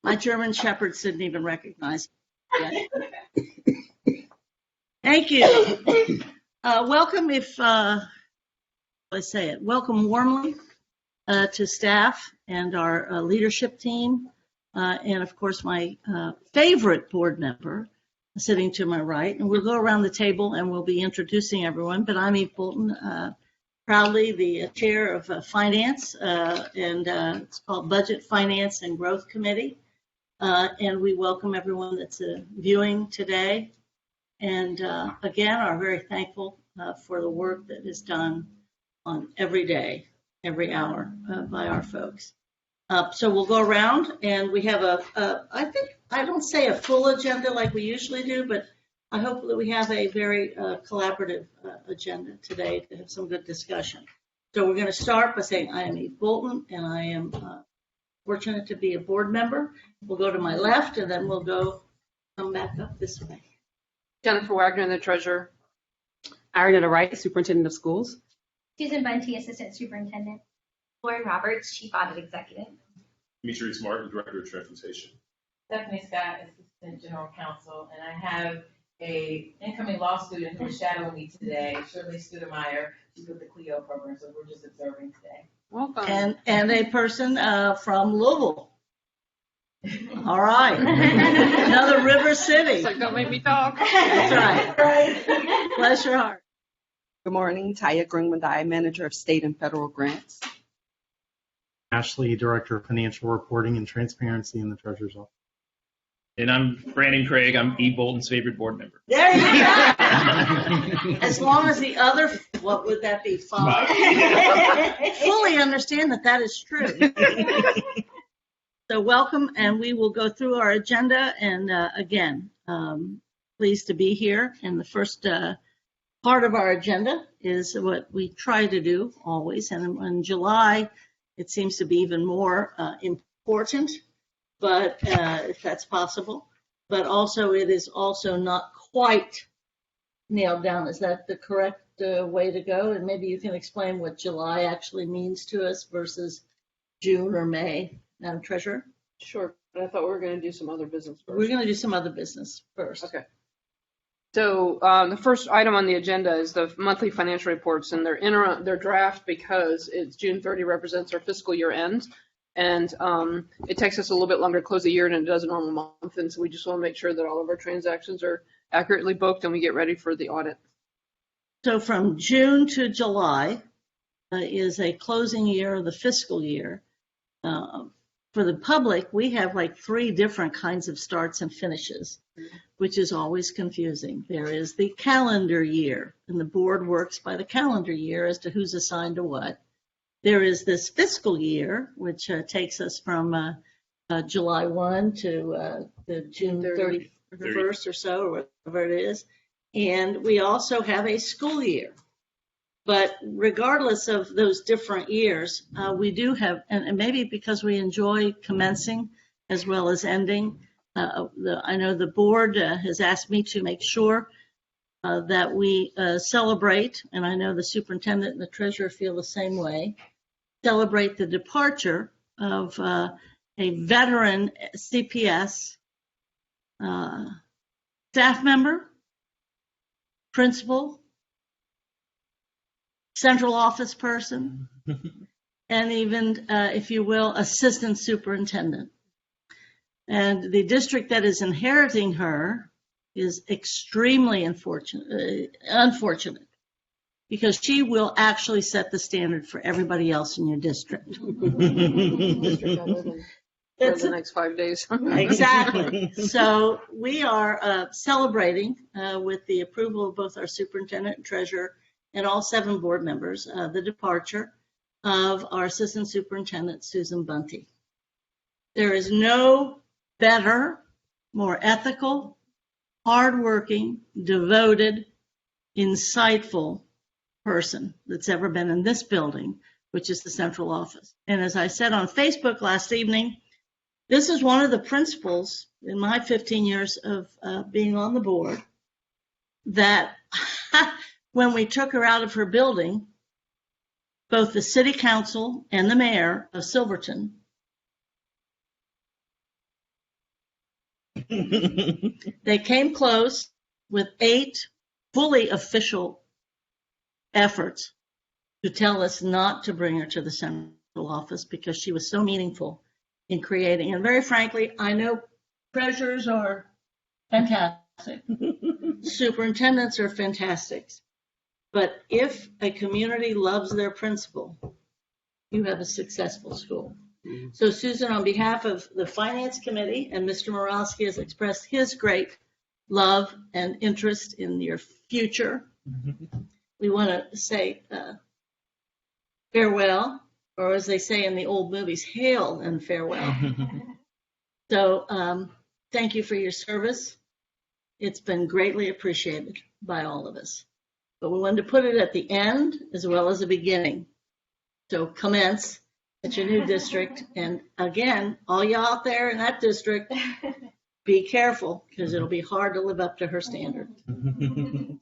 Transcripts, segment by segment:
My German shepherds didn't even recognize it. Thank you. Welcome, welcome warmly to staff and our leadership team, and of course my favorite board member sitting to my right. And we'll go around the table and we'll be introducing everyone, but I'm Eve Bolton, proudly the chair of finance, and it's called Budget, Finance, and Growth Committee. And we welcome everyone that's viewing today. And again, are very thankful for the work that is done on every day, every hour by our folks. So we'll go around, and we have I don't say a full agenda like we usually do, but I hope that we have a very collaborative agenda today to have some good discussion. So we're going to start by saying I am Eve Bolton, and I am fortunate to be a board member. We'll go to my left, and then we'll come back up this way. Jennifer Wagner, the treasurer. Ariana Wright, superintendent of schools. Susan Bunty, assistant superintendent. Lauren Roberts, chief audit executive. Demetrius Martin, director of transportation. Stephanie Scott, assistant general counsel, and I have a incoming law student who is shadowing me today, Shirley Studemeyer. She's with the Clio program, so we're just observing today. Welcome. And a person from Louisville. All right. Another River City. It's like, don't make me talk. That's right. Bless your heart. Good morning, Taya Greenwood-I, manager of state and federal grants. Ashley, director of financial reporting and transparency in the treasurer's office. And I'm Brandon Craig. I'm Eve Bolton's favorite board member. There you go. As long as the other, what would that be, 5? Fully understand that is true. So welcome, and we will go through our agenda. And again, pleased to be here. And the first part of our agenda is what we try to do always. And in July, it seems to be even more important, but if that's possible. But also, it is also not quite nailed down. Is that the correct way to go? And maybe you can explain what July actually means to us versus June or May, Madam Treasurer. Sure, but I thought we were going to do some other business first. We're going to do some other business first. Okay. So the first item on the agenda is the monthly financial reports, and they're draft because it's June 30 represents our fiscal year end, and it takes us a little bit longer to close the year than it does a normal month, and so we just want to make sure that all of our transactions are accurately booked and we get ready for the audit. So from June to July is a closing year of the fiscal year. For the public, we have like 3 different kinds of starts and finishes, which is always confusing. There is the calendar year, and the board works by the calendar year as to who's assigned to what. There is this fiscal year, which takes us from July 1 to the June 31st or so, or whatever it is. And we also have a school year. But regardless of those different years, we do have, and maybe because we enjoy commencing as well as ending, I know the board has asked me to make sure that we celebrate, and I know the superintendent and the treasurer feel the same way, celebrate the departure of a veteran CPS staff member, principal, central office person, and even, if you will, assistant superintendent. And the district that is inheriting her is extremely unfortunate because she will actually set the standard for everybody else in your district. For the next 5 days. Exactly. So we are celebrating with the approval of both our superintendent and treasurer and all 7 board members, the departure of our assistant superintendent, Susan Bunty. There is no better, more ethical, hardworking, devoted, insightful person that's ever been in this building, which is the central office. And as I said on Facebook last evening, this is one of the principles in my 15 years of being on the board that when we took her out of her building, both the city council and the mayor of Silverton They came close with 8 fully official efforts to tell us not to bring her to the central office because she was so meaningful in creating. And very frankly, I know treasurers are fantastic. Superintendents are fantastic. But if a community loves their principal, you have a successful school. So Susan, on behalf of the Finance Committee, and Mr. Morosky has expressed his great love and interest in your future, we want to say farewell, or as they say in the old movies, hail and farewell. So thank you for your service. It's been greatly appreciated by all of us. But we wanted to put it at the end as well as the beginning. So commence at your new district. And again, all y'all out there in that district, be careful because it'll be hard to live up to her standard.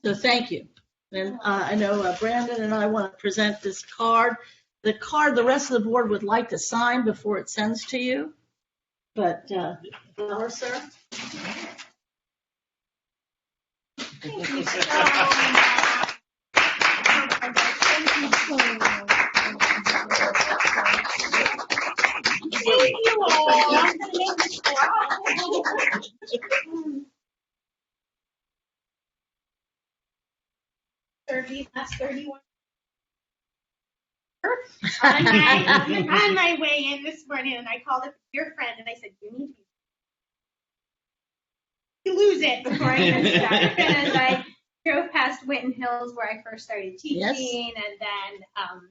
So thank you. And I know Brandon and I want to present this card. The card the rest of the board would like to sign before it sends to you. But, flower, sir. Thank you so much. Thank you all. Last 31. On my way in this morning, and I called up your friend, and I said, "You need to lose it before I even start." And as I drove past Winton Hills, where I first started teaching, Yes. and then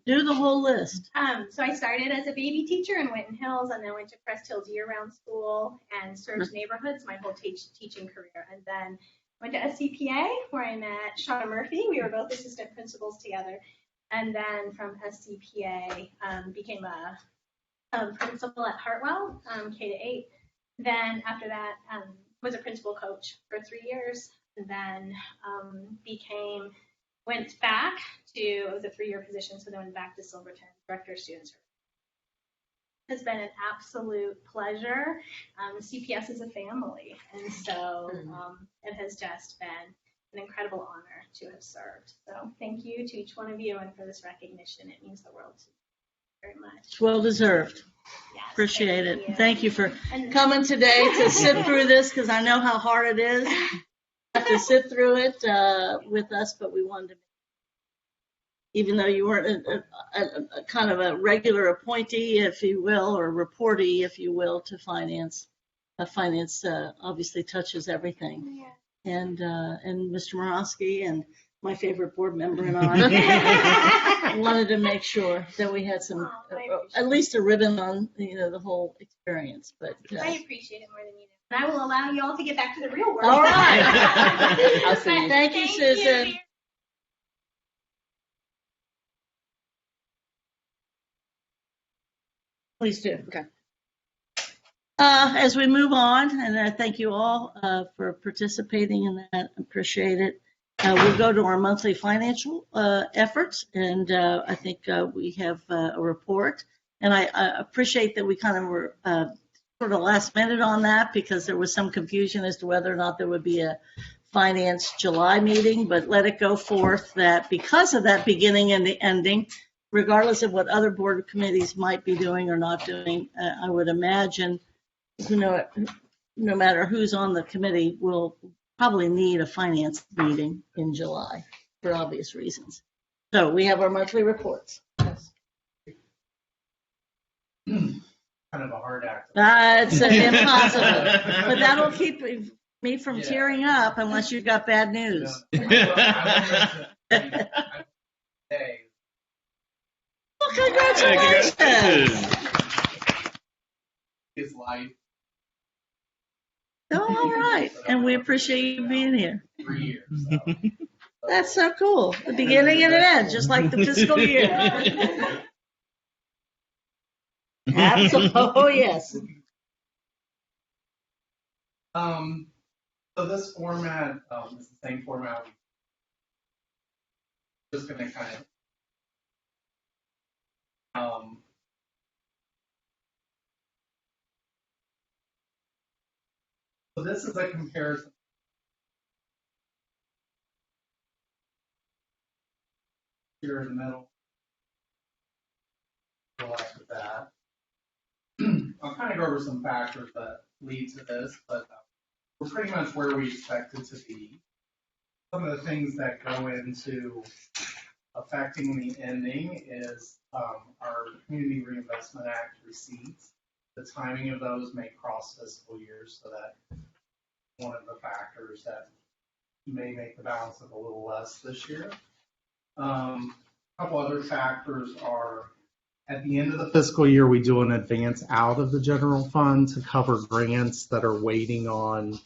Do the whole list. so I started as a baby teacher in Winton Hills, and then went to Crest Hills year-round school and served neighborhoods my whole teaching career, and then went to SCPA where I met Shauna Murphy. We were both assistant principals together, and then from SCPA became a principal at Hartwell, K-8. Then after that, was a principal coach for 3 years, and then went back to, it was a 3-year position, so then went back to Silverton, director of student service. Has been an absolute pleasure. CPS is a family, and so it has just been an incredible honor to have served. So thank you to each one of you, and for this recognition. It means the world to me very much. It's well deserved. Yes, Appreciate thank it. you. Thank you for And- coming today to sit through this because I know how hard it is. Have to sit through it with us, but we wanted to, even though you weren't a kind of a regular appointee, if you will, or reportee, if you will, to finance. Finance obviously touches everything. Yeah. And Mr. Morosky and my favorite board member and I wanted to make sure that we had some, at least a ribbon on, the whole experience. But I appreciate it more than you do. And I will allow you all to get back to the real world. all right. I'll see you. Thank you, Susan. Please do. Okay. As we move on, and I thank you all for participating in that, appreciate it. We'll go to our monthly financial efforts, and I think we have a report. And I appreciate that we kind of were sort of last minute on that because there was some confusion as to whether or not there would be a finance July meeting, but let it go forth that because of that beginning and the ending, regardless of what other board committees might be doing or not doing, I would imagine, no matter who's on the committee, we'll probably need a finance meeting in July for obvious reasons. So we have our monthly reports. Kind of a hard act. It's impossible, but that'll keep me from tearing up unless you've got bad news. Well, congratulations. His life. Oh, all right. And we appreciate you being here. 3 years. So. That's so cool. The beginning and an end, just like the fiscal year. Absolutely. Oh, yes. So this format is the same format. Just going to kind of. So So this is a comparison. Here in the middle. Select that. I'll kind of go over some factors that lead to this, but we're pretty much where we expected to be. Some of the things that go into affecting the ending is our Community Reinvestment Act receipts. The timing of those may cross fiscal years, so that one of the factors that may make the balance of a little less this year. A couple other factors are at the end of the fiscal year, we do an advance out of the general fund to cover grants that are waiting on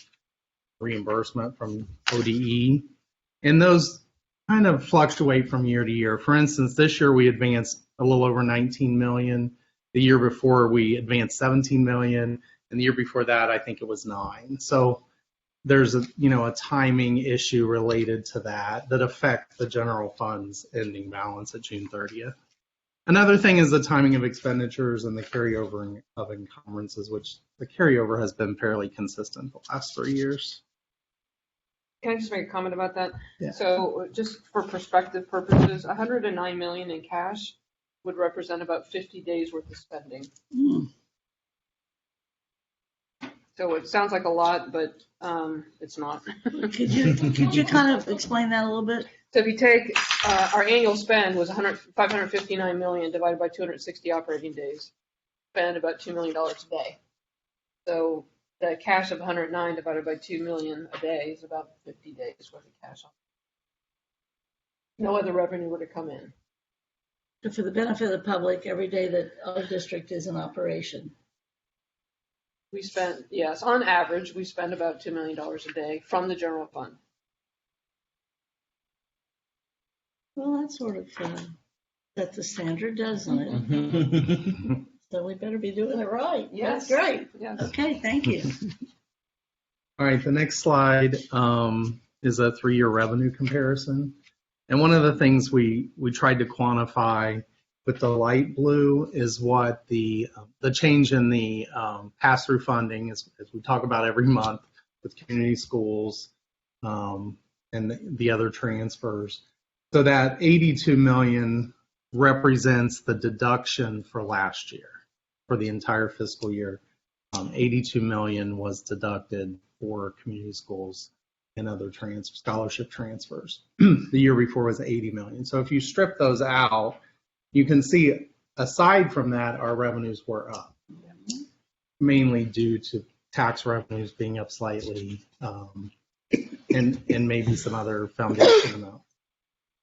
reimbursement from ODE. And those kind of fluctuate from year to year. For instance, this year we advanced a little over 19 million. The year before we advanced 17 million. And the year before that, I think it was 9. So there's a timing issue related to that affect the general fund's ending balance at June 30th. Another thing is the timing of expenditures and the carryover of encumbrances, which the carryover has been fairly consistent the last 3 years. Can I just make a comment about that? Yeah. So just for perspective purposes, 109 million in cash would represent about 50 days worth of spending. So it sounds like a lot, but it's not. Could you kind of explain that a little bit? So if you take our annual spend was 559 million divided by 260 operating days, spend about $2 million a day. So the cash of 109 divided by 2 million a day is about 50 days worth of cash. No other revenue were to come in. For the benefit of the public, every day that our district is in operation. We spent, yes, on average, we spend about $2 million a day from the general fund. Well, that sort of sets the standard, doesn't it? So we better be doing it right. Yes. That's great. Yes. Okay, thank you. All right, the next slide is a 3-year revenue comparison. And one of the things we tried to quantify with the light blue is what the change in the pass-through funding, as we talk about every month with community schools and the other transfers. So that 82 million represents the deduction for last year, for the entire fiscal year. 82 million was deducted for community schools and other scholarship transfers. The year before was 80 million. So if you strip those out, you can see, aside from that, our revenues were up, mainly due to tax revenues being up slightly and maybe some other foundation amounts.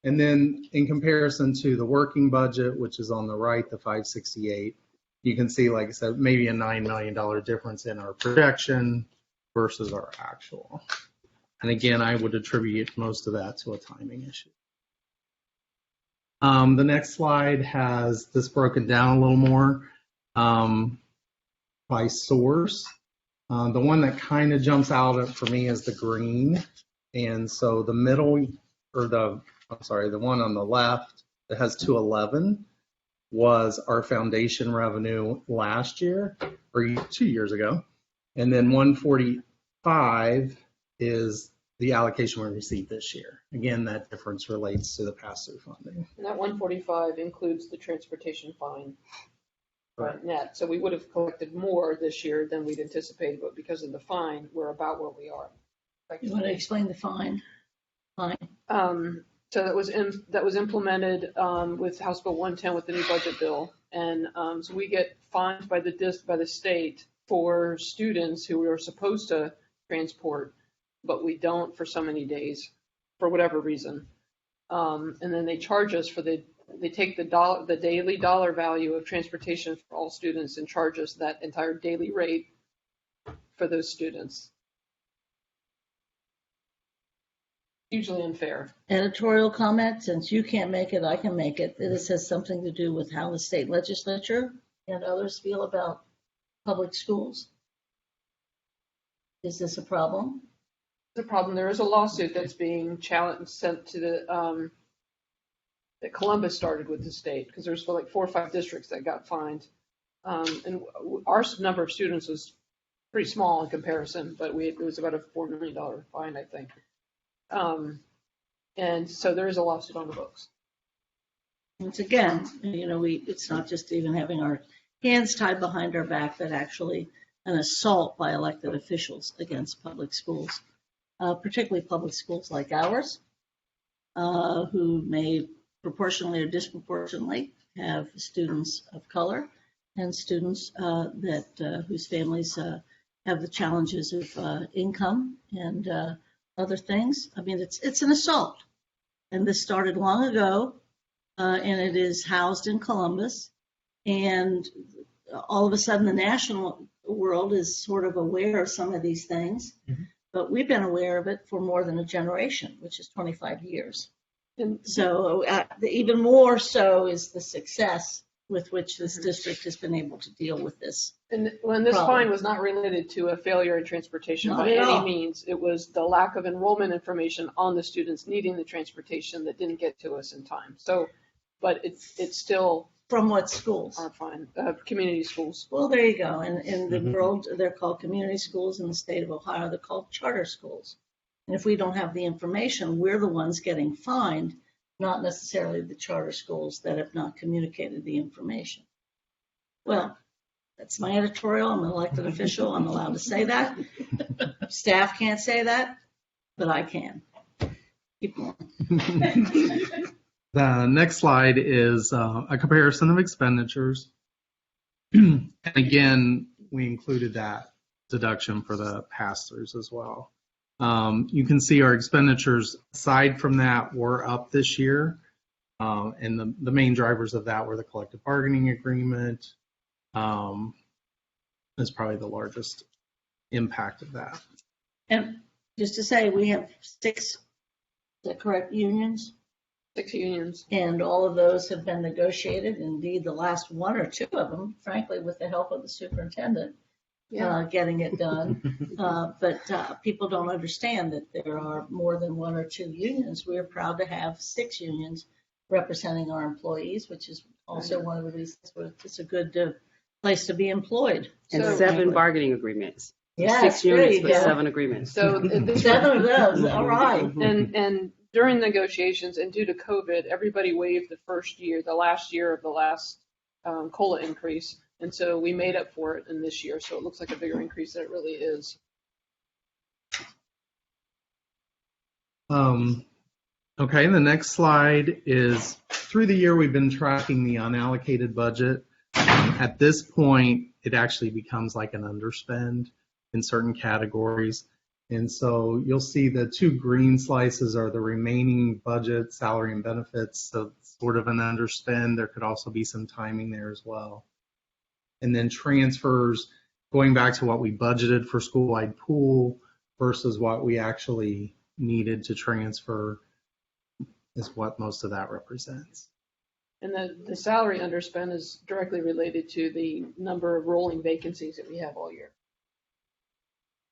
And then in comparison to the working budget, which is on the right, the 568, you can see, like I said, maybe a $9 million difference in our projection versus our actual. And again, I would attribute most of that to a timing issue. The next slide has this broken down a little more by source. The one that kind of jumps out for me is the green. And so the middle, or the one on the left that has 211 was our foundation revenue last year, or 2 years ago. And then 145 is the allocation we received this year. Again, that difference relates to the pass-through funding. And that 145 includes the transportation fine net. So we would have collected more this year than we'd anticipated, but because of the fine, we're about where we are. You want to explain the fine? So that was implemented with House Bill 110 with the new budget bill, and so we get fined by the state for students who are supposed to transport, but we don't for so many days, for whatever reason, and then they charge us for they take the daily dollar value of transportation for all students and charge us that entire daily rate for those students. Hugely unfair. Editorial comment, since you can't make it, I can make it. This has something to do with how the state legislature and others feel about public schools. Is this a problem? It's a problem. There is a lawsuit that's being challenged, sent to the that Columbus started with the state, because there's like 4 or 5 districts that got fined, and our number of students was pretty small in comparison, but it was about a $4 million fine, I think. And so there is a lawsuit on the books. Once again, it's not just even having our hands tied behind our back, but actually an assault by elected officials against public schools, particularly public schools like ours, who may proportionally or disproportionately have students of color and students whose families have the challenges of income and other things. I mean, it's an assault, and this started long ago, and it is housed in Columbus, and all of a sudden the national world is sort of aware of some of these things, but we've been aware of it for more than a generation, which is 25 years. And so even more so is the success with which this district has been able to deal with this. And when this problem. fine was not related to a failure in transportation Not by at any all. means, it was the lack of enrollment information on the students needing the transportation that didn't get to us in time. So, but it's still From what schools? our fine, community schools. Well, there you go. And in the world, they're called community schools. In the state of Ohio, they're called charter schools. And if we don't have the information, we're the ones getting fined, not necessarily the charter schools that have not communicated the information. Well, that's my editorial. I'm an elected official. I'm allowed to say that. Staff can't say that, but I can. Keep going. The next slide is a comparison of expenditures. And again, we included that deduction for the pass-throughs as well. You can see our expenditures, aside from that, were up this year. And the main drivers of that were the collective bargaining agreement. Is probably the largest impact of that. And just to say, we have 6, is that correct, unions? 6 unions. And all of those have been negotiated. Indeed, the last 1 or 2 of them, frankly, with the help of the superintendent, getting it done. But people don't understand that there are more than 1 or 2 unions. We're proud to have 6 unions representing our employees, which is also one of the reasons it's a good place to be employed. And So- 7 bargaining agreements. Yes, 6 there units, you but go. 7 agreements. So this 7 of those, all right. And during negotiations and due to COVID, everybody waived the last year of the last COLA increase. And so we made up for it in this year. So it looks like a bigger increase than it really is. Okay, the next slide is through the year we've been tracking the unallocated budget. At this point, it actually becomes like an underspend in certain categories. And so you'll see the 2 green slices are the remaining budget, salary and benefits, so it's sort of an underspend. There could also be some timing there as well. And then transfers, going back to what we budgeted for school-wide pool versus what we actually needed to transfer is what most of that represents. And the salary underspend is directly related to the number of rolling vacancies that we have all year.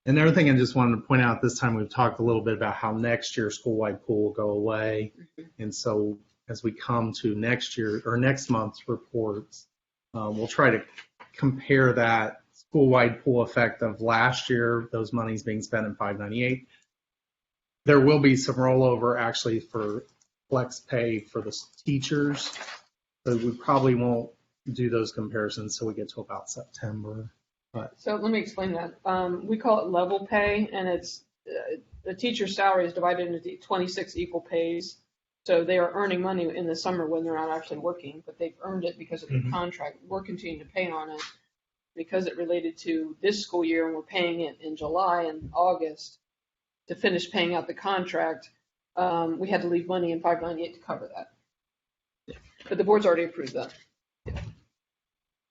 And the other thing I just wanted to point out this time, we've talked a little bit about how next year school-wide pool will go away. And so as we come to next year or next month's reports, we'll try to compare that school-wide pool effect of last year, those monies being spent in 598. There will be some rollover actually for flex pay for the teachers. So we probably won't do those comparisons until we get to about September. So let me explain that. We call it level pay, and it's the teacher's salary is divided into 26 equal pays. So they are earning money in the summer when they're not actually working, but they've earned it because of the contract. We're continuing to pay on it because it related to this school year, and we're paying it in July and August to finish paying out the contract. We had to leave money in 598 to cover that. But the board's already approved that.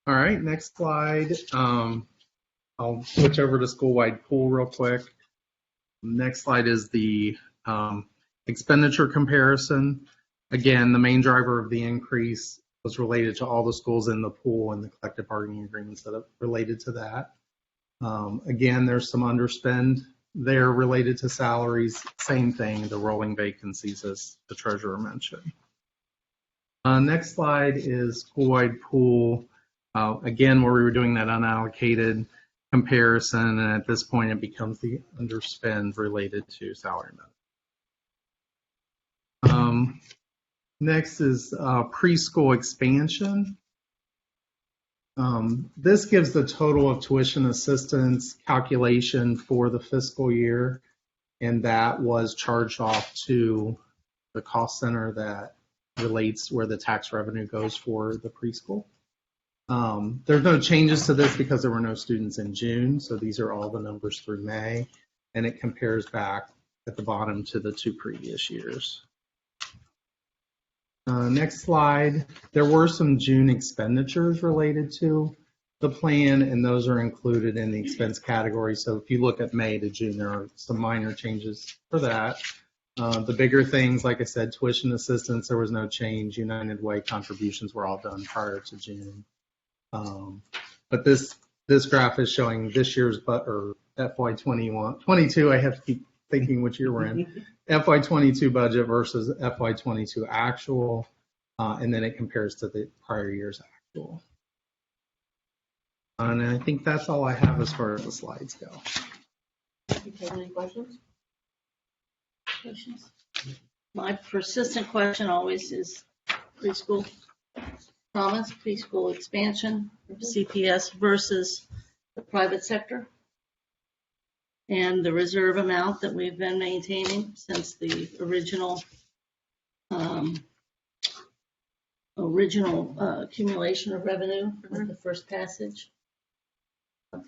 All right, next slide. I'll switch over to school-wide pool real quick. Next slide is the expenditure comparison. Again, the main driver of the increase was related to all the schools in the pool and the collective bargaining agreements that are related to that. Again, there's some underspend there related to salaries. Same thing, the rolling vacancies as the treasurer mentioned. Next slide is school-wide pool. Again, where we were doing that unallocated, comparison, and at this point it becomes the underspend related to salary method. Next is preschool expansion. This gives the total of tuition assistance calculation for the fiscal year, and that was charged off to the cost center that relates where the tax revenue goes for the preschool. There's no changes to this because there were no students in June, so these are all the numbers through May, and it compares back at the bottom to the 2 previous years. Next slide. There were some June expenditures related to the plan, and those are included in the expense category. So if you look at May to June, there are some minor changes for that. The bigger things, like I said, tuition assistance, there was no change. United Way contributions were all done prior to June. But this graph is showing this year's or FY22. I have to keep thinking which year we're in. FY22 budget versus FY22 actual, and then it compares to the prior year's actual. And I think that's all I have as far as the slides go. Any questions? My persistent question always is preschool promise, preschool expansion, CPS versus the private sector, and the reserve amount that we've been maintaining since the original accumulation of revenue with the first passage.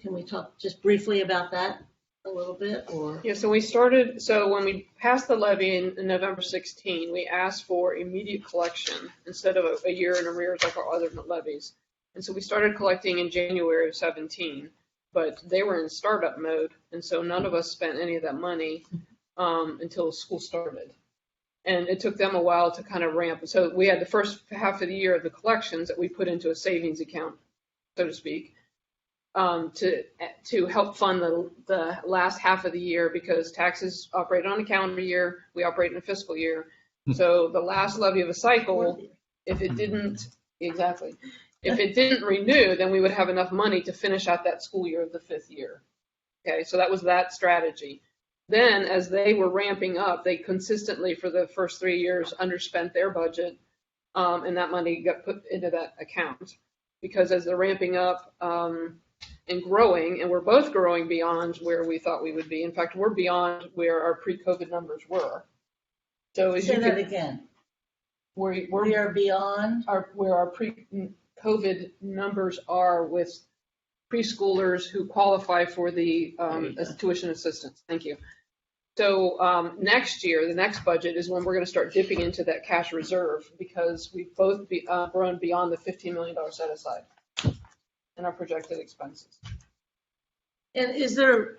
Can we talk just briefly about that a little bit, or? Yeah, so when we passed the levy in November 16, we asked for immediate collection instead of a year in arrears like our other levies. And so we started collecting in January of 17, but they were in startup mode, and so none of us spent any of that money until school started. And it took them a while to kind of ramp. So we had the first half of the year of the collections that we put into a savings account, so to speak, to help fund the last half of the year, because taxes operate on a calendar year, we operate in a fiscal year. So the last levy of a cycle, if it didn't renew, then we would have enough money to finish out that school year of the 5th year. Okay, so that was that strategy. Then as they were ramping up, they consistently for the first 3 years underspent their budget, and that money got put into that account. Because as they're ramping up and growing, and we're both growing beyond where we thought we would be. In fact, we're beyond where our pre-COVID numbers were. So as Say you that can, again. we are beyond where our pre-COVID numbers are with preschoolers who qualify for the tuition assistance. Thank you. So next year, the next budget is when we're going to start dipping into that cash reserve, because we've both grown beyond the $15 million set aside in our projected expenses. And is there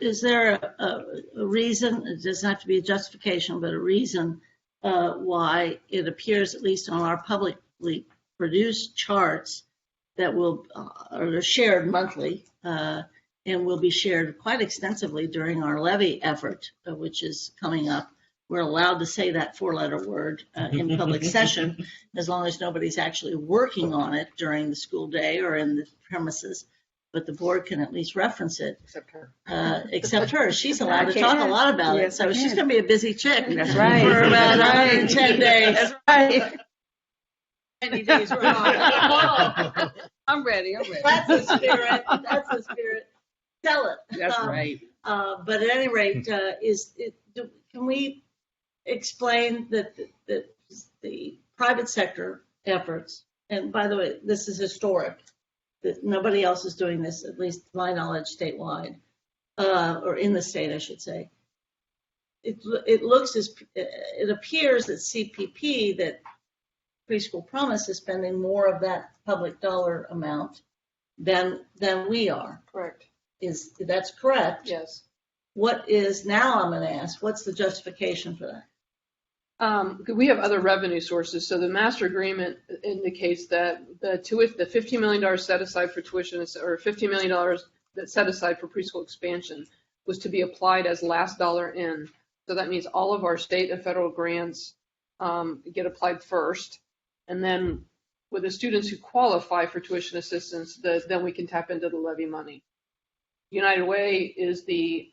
a reason, it doesn't have to be a justification, but a reason why it appears, at least on our publicly produced charts, that are shared monthly and will be shared quite extensively during our levy effort, which is coming up. We're allowed to say that 4-letter word in public session, as long as nobody's actually working on it during the school day or in the premises. But the board can at least reference it. Except her. She's allowed to talk a lot about it. So she's going to be a busy chick. That's right. For about 110 days. That's right. 90 days we're on. I'm ready. That's the spirit. That's the spirit. Tell it. That's right. But at any rate, can we explain that the private sector efforts, and by the way, this is historic, that nobody else is doing this, at least to my knowledge, statewide, or in the state, I should say. It appears that CPP, that Preschool Promise, is spending more of that public dollar amount than we are. Correct. That's correct? Yes. What is, now I'm going to ask, what's the justification for that? We have other revenue sources. So the master agreement indicates that the $50 million set aside for tuition, or $50 million that's set aside for preschool expansion, was to be applied as last dollar in. So that means all of our state and federal grants get applied first. And then with the students who qualify for tuition assistance, then we can tap into the levy money. United Way is the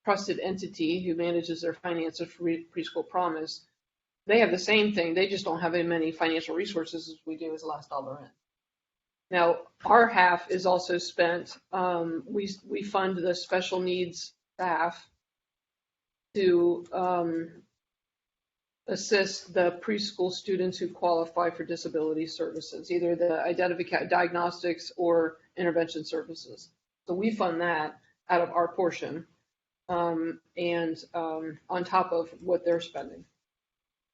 trusted entity who manages their finances for Preschool Promise. They have the same thing. They just don't have as many financial resources as we do as Last Dollar In. Now, our half is also spent. We fund the special needs staff to assist the preschool students who qualify for disability services, either the diagnostics or intervention services. So we fund that out of our portion, and on top of what they're spending.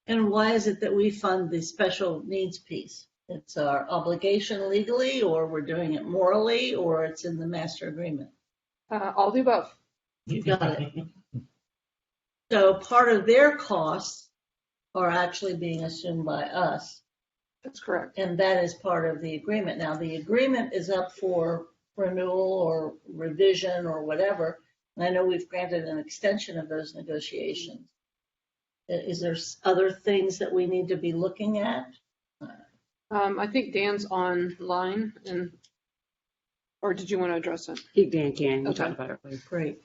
And why is it that we fund the special needs piece? It's our obligation legally, or we're doing it morally, or it's in the master agreement? All the above. You got it. So part of their costs are actually being assumed by us, That's correct. and that is part of the agreement. Now, the agreement is up for renewal or revision or whatever, and I know we've granted an extension of those negotiations. Is there other things that we need to be looking at? I think Dan's online, or did you want to address it? Dan can. Okay. Talk about it later. Great.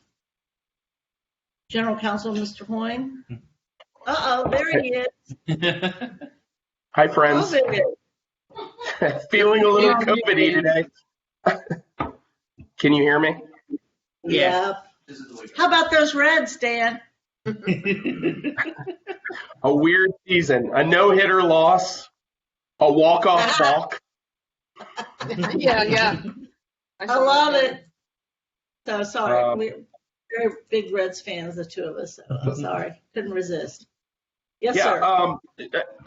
General Counsel, Mr. Hoyne? Uh-oh, there he is. Hi, friends. COVID. Feeling a little COVID-y today. Can you hear me? Yeah. How about those Reds, Dan? A weird season. A no-hitter loss. A walk-off balk. Yeah. I love it. So sorry. Um, We're big Reds fans, the two of us. So I'm sorry. Couldn't resist. Yes, Yeah, sir.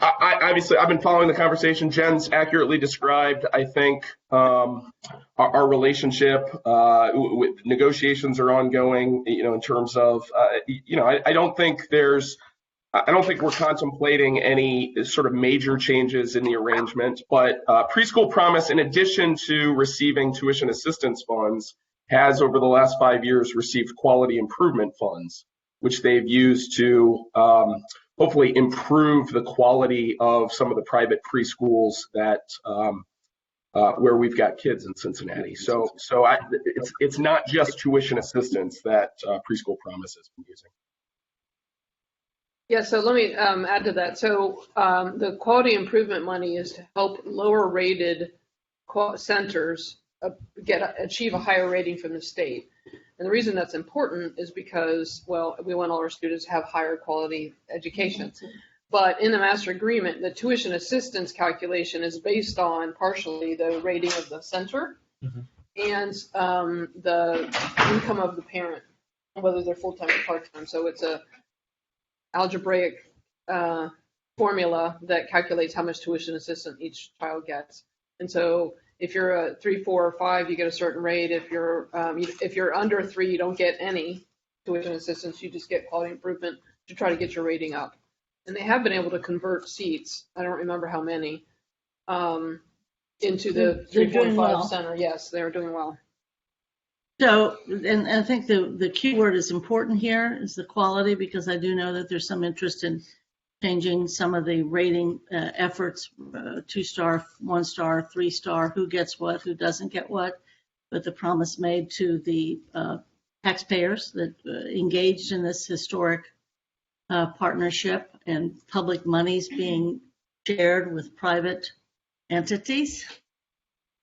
obviously, I've been following the conversation. Jen's accurately described, I think, our relationship. With negotiations are ongoing, in terms of, I don't think we're contemplating any sort of major changes in the arrangement, but Preschool Promise, in addition to receiving tuition assistance funds, has over the last 5 years received quality improvement funds, which they've used to hopefully improve the quality of some of the private preschools that where we've got kids in Cincinnati. So it's not just tuition assistance that Preschool Promise has been using. Yeah, so let me add to that. So the quality improvement money is to help lower rated centers achieve a higher rating from the state. And the reason that's important is because, well, we want all our students to have higher quality education. But in the master agreement, the tuition assistance calculation is based on partially the rating of the center and the income of the parent, whether they're full-time or part-time. So it's a algebraic formula that calculates how much tuition assistance each child gets. And so if you're a 3, 4, or 5, you get a certain rate. If you're under 3, you don't get any tuition assistance. You just get quality improvement to try to get your rating up. And they have been able to convert seats. I don't remember how many into the 3, 4, and 5 center. Yes, they're doing well. So, and I think the key word is important here is the quality, because I do know that there's some interest in changing some of the rating efforts, 2-star, 1-star, 3-star, who gets what, who doesn't get what, but the promise made to the taxpayers that engaged in this historic partnership and public monies being shared with private entities.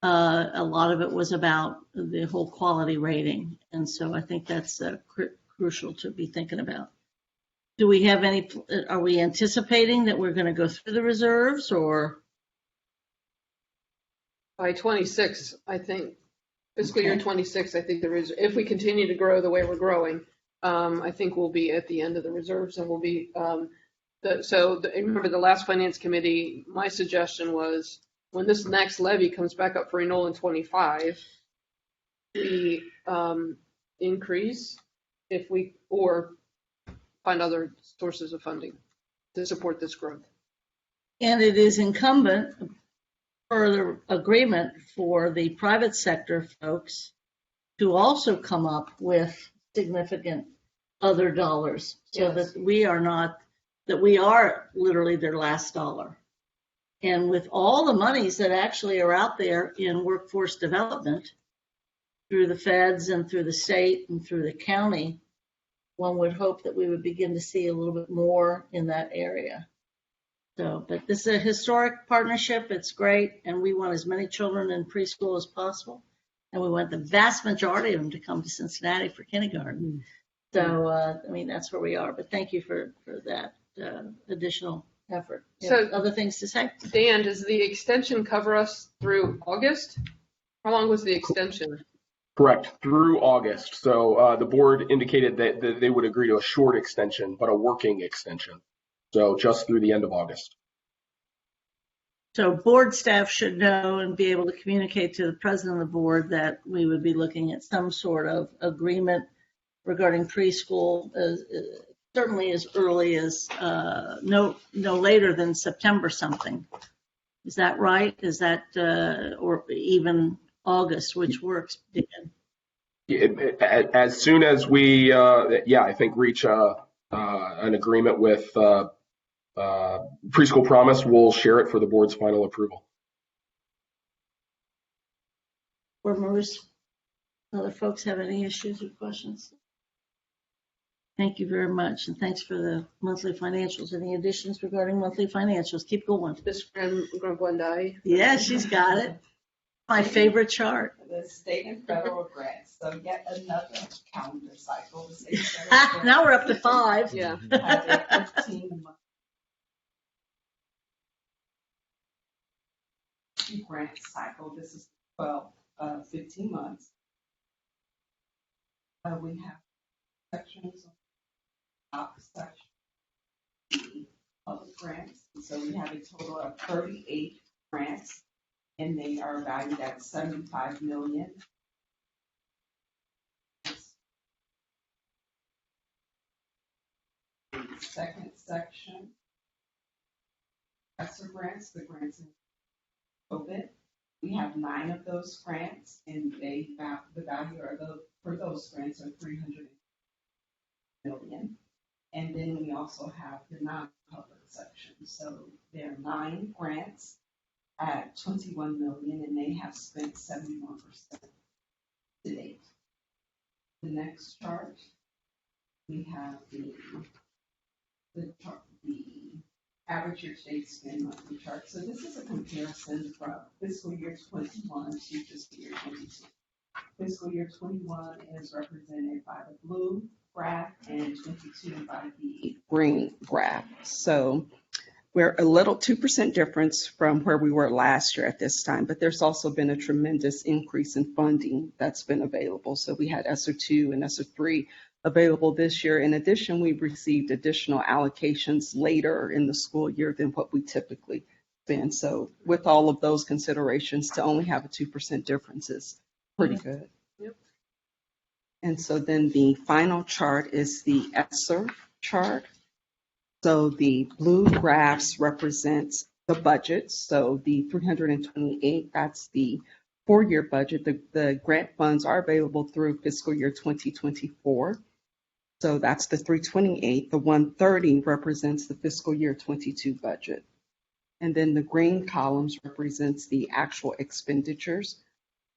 A lot of it was about the whole quality rating. And so I think that's crucial to be thinking about. Do we have are we anticipating that we're going to go through the reserves, or? By 26, I think, fiscal year 26, I think if we continue to grow the way we're growing, I think we'll be at the end of the reserves, and we'll be, remember the last finance committee, my suggestion was when this next levy comes back up for renewal in 25, we increase or find other sources of funding to support this growth. And it is incumbent per the agreement for the private sector folks to also come up with significant other dollars, so that we are literally their last dollar. And with all the monies that actually are out there in workforce development, through the feds and through the state and through the county, one would hope that we would begin to see a little bit more in that area. So, but this is a historic partnership. It's great, and we want as many children in preschool as possible. And we want the vast majority of them to come to Cincinnati for kindergarten. So, I mean, that's where we are. But thank you for that additional effort. So- Other things to say? Dan, does the extension cover us through August? How long was the extension? Correct, through August. So the board indicated that they would agree to a short extension, but a working extension. So just through the end of August. So board staff should know and be able to communicate to the president of the board that we would be looking at some sort of agreement regarding preschool, certainly as early as no later than September something. Is that right? Is that, or even August, which works, Dan? As soon as we, I think reach an agreement with Preschool Promise, we'll share it for the board's final approval. Or Maurice, other folks have any issues or questions? Thank you very much, and thanks for the monthly financials. Any additions regarding monthly financials? Keep going. Ms. Grandbundai? Yeah, she's got it. My favorite chart. The state and federal grants, so yet another calendar cycle. The state and federal grants Now we're up to 5. Yeah. have a 15-month grant cycle. This is 15 months. We have sections on top section public grants. And so we have a total of 38 grants, and they are valued at $75 million. The second section, ESSER grants, the grants in COVID. We have 9 of those grants, and the value for those grants are $300 million. And then we also have the non-public section. So there are 9 grants at $21 million, and they have spent 71% to date. The next chart, we have the average year-to-date spend monthly chart. So this is a comparison from fiscal year 21 to fiscal year 22. Fiscal year 21 is represented by the blue graph and 22 by the green graph. So we're a little 2% difference from where we were last year at this time, but there's also been a tremendous increase in funding that's been available. So we had ESSER 2 and ESSER 3 available this year. In addition, we've received additional allocations later in the school year than what we typically spend. So with all of those considerations, to only have a 2% difference is pretty good. Yep. And so then the final chart is the ESSER chart. So the blue graphs represents the budget. So the 328, that's the 4-year budget. The grant funds are available through fiscal year 2024. So that's the 328. The 130 represents the fiscal year 22 budget. And then the green columns represents the actual expenditures.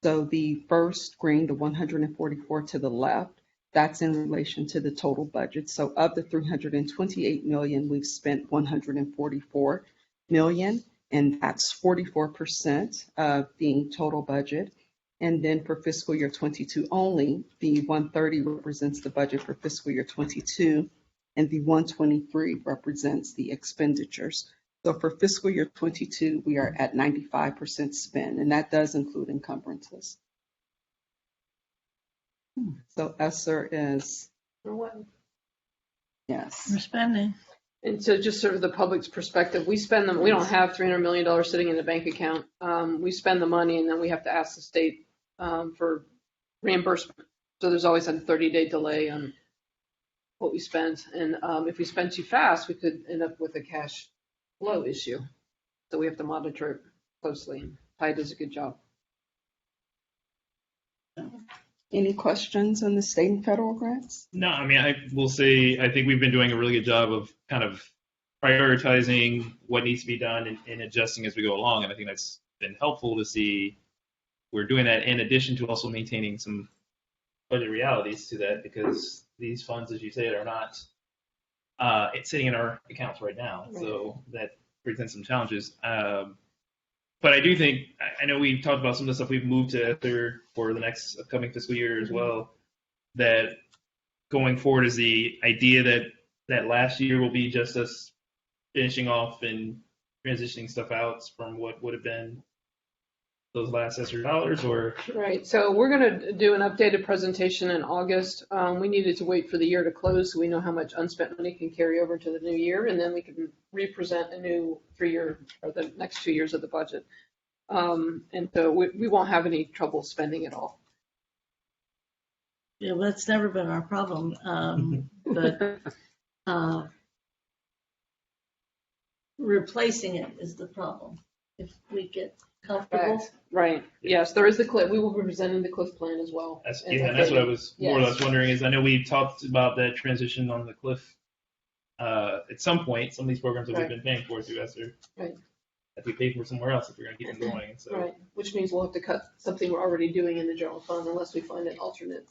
So the first green, the 144 to the left, that's in relation to the total budget. So of the 328 million, we've spent 144 million, and that's 44% of the total budget. And then for fiscal year 22 only, the 130 represents the budget for fiscal year 22, and the 123 represents the expenditures. So for fiscal year 22, we are at 95% spend, and that does include encumbrances. So ESSER is, For what? yes. We're spending. And so just sort of the public's perspective, we spend them, we don't have $300 million sitting in the bank account. We spend the money and then we have to ask the state for reimbursement. So there's always a 30-day delay on what we spend. And if we spend too fast, we could end up with a cash flow issue. So we have to monitor it closely. Ty does a good job. Any questions on the state and federal grants? No, I mean, I will say, I think we've been doing a really good job of kind of prioritizing what needs to be done and adjusting as we go along. And I think that's been helpful to see we're doing that in addition to also maintaining some budget realities to that, because these funds, as you said, are not it's sitting in our accounts right now. So that presents some challenges. But I do think, I know we've talked about some of the stuff we've moved to Ether for the next upcoming fiscal year as well, that going forward is the idea that last year will be just us finishing off and transitioning stuff out from what would have been those last ESSER dollars, or? Right, so we're going to do an updated presentation in August. We needed to wait for the year to close so we know how much unspent money can carry over to the new year, and then we can represent a new 3-year or the next 2 years of the budget. And so we won't have any trouble spending it all. Yeah, well, that's never been our problem. But replacing it is the problem. If we get comfortable. Right. Yes, there is the cliff. We will be presenting the cliff plan as well. And that's what I was more or less wondering is, I know we talked about that transition on the cliff at some point, some of these programs that we've been paying for through ESSER. Right. That we pay for somewhere else if we're going to keep them going. So. Right, which means we'll have to cut something we're already doing in the general fund unless we find an alternate.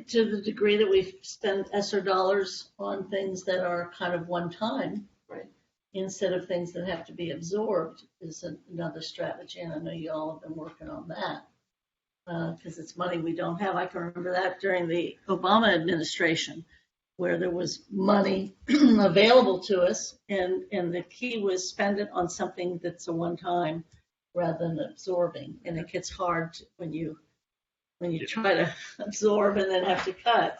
To the degree that we've spent ESSER dollars on things that are kind of one time, right, instead of things that have to be absorbed, is another strategy. And I know you all have been working on that because it's money we don't have. I can remember that during the Obama administration, where there was money available to us, and the key was spend it on something that's a one-time rather than absorbing. And it gets hard when you try to absorb and then have to cut,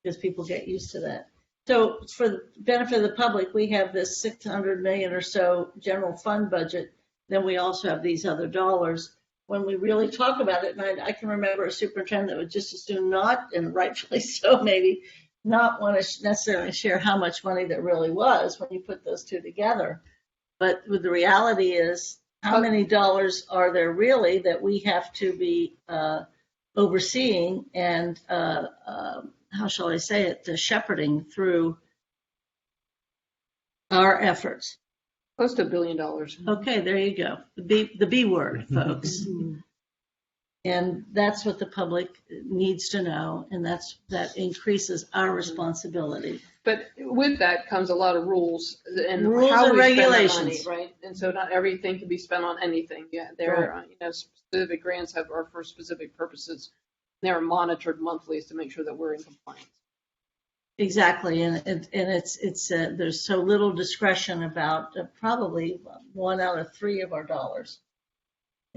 because people get used to that. So for the benefit of the public, we have this 600 million or so general fund budget. Then we also have these other dollars. When we really talk about it, and I can remember a superintendent that would just as soon not, and rightfully so maybe, not want to necessarily share how much money there really was when you put those two together. But the reality is, how many dollars are there really that we have to be overseeing and, how shall I say it, shepherding through our efforts? Close to $1 billion. Okay, there you go. The B word, folks. And that's what the public needs to know, and that increases our responsibility. But with that comes a lot of rules and Rules how and we regulations. spend the money, right? And so not everything can be spent on anything. Yeah, there are specific grants are for specific purposes. They're monitored monthly to make sure that we're in compliance. Exactly, and it's there's so little discretion about probably 1 out of 3 of our dollars,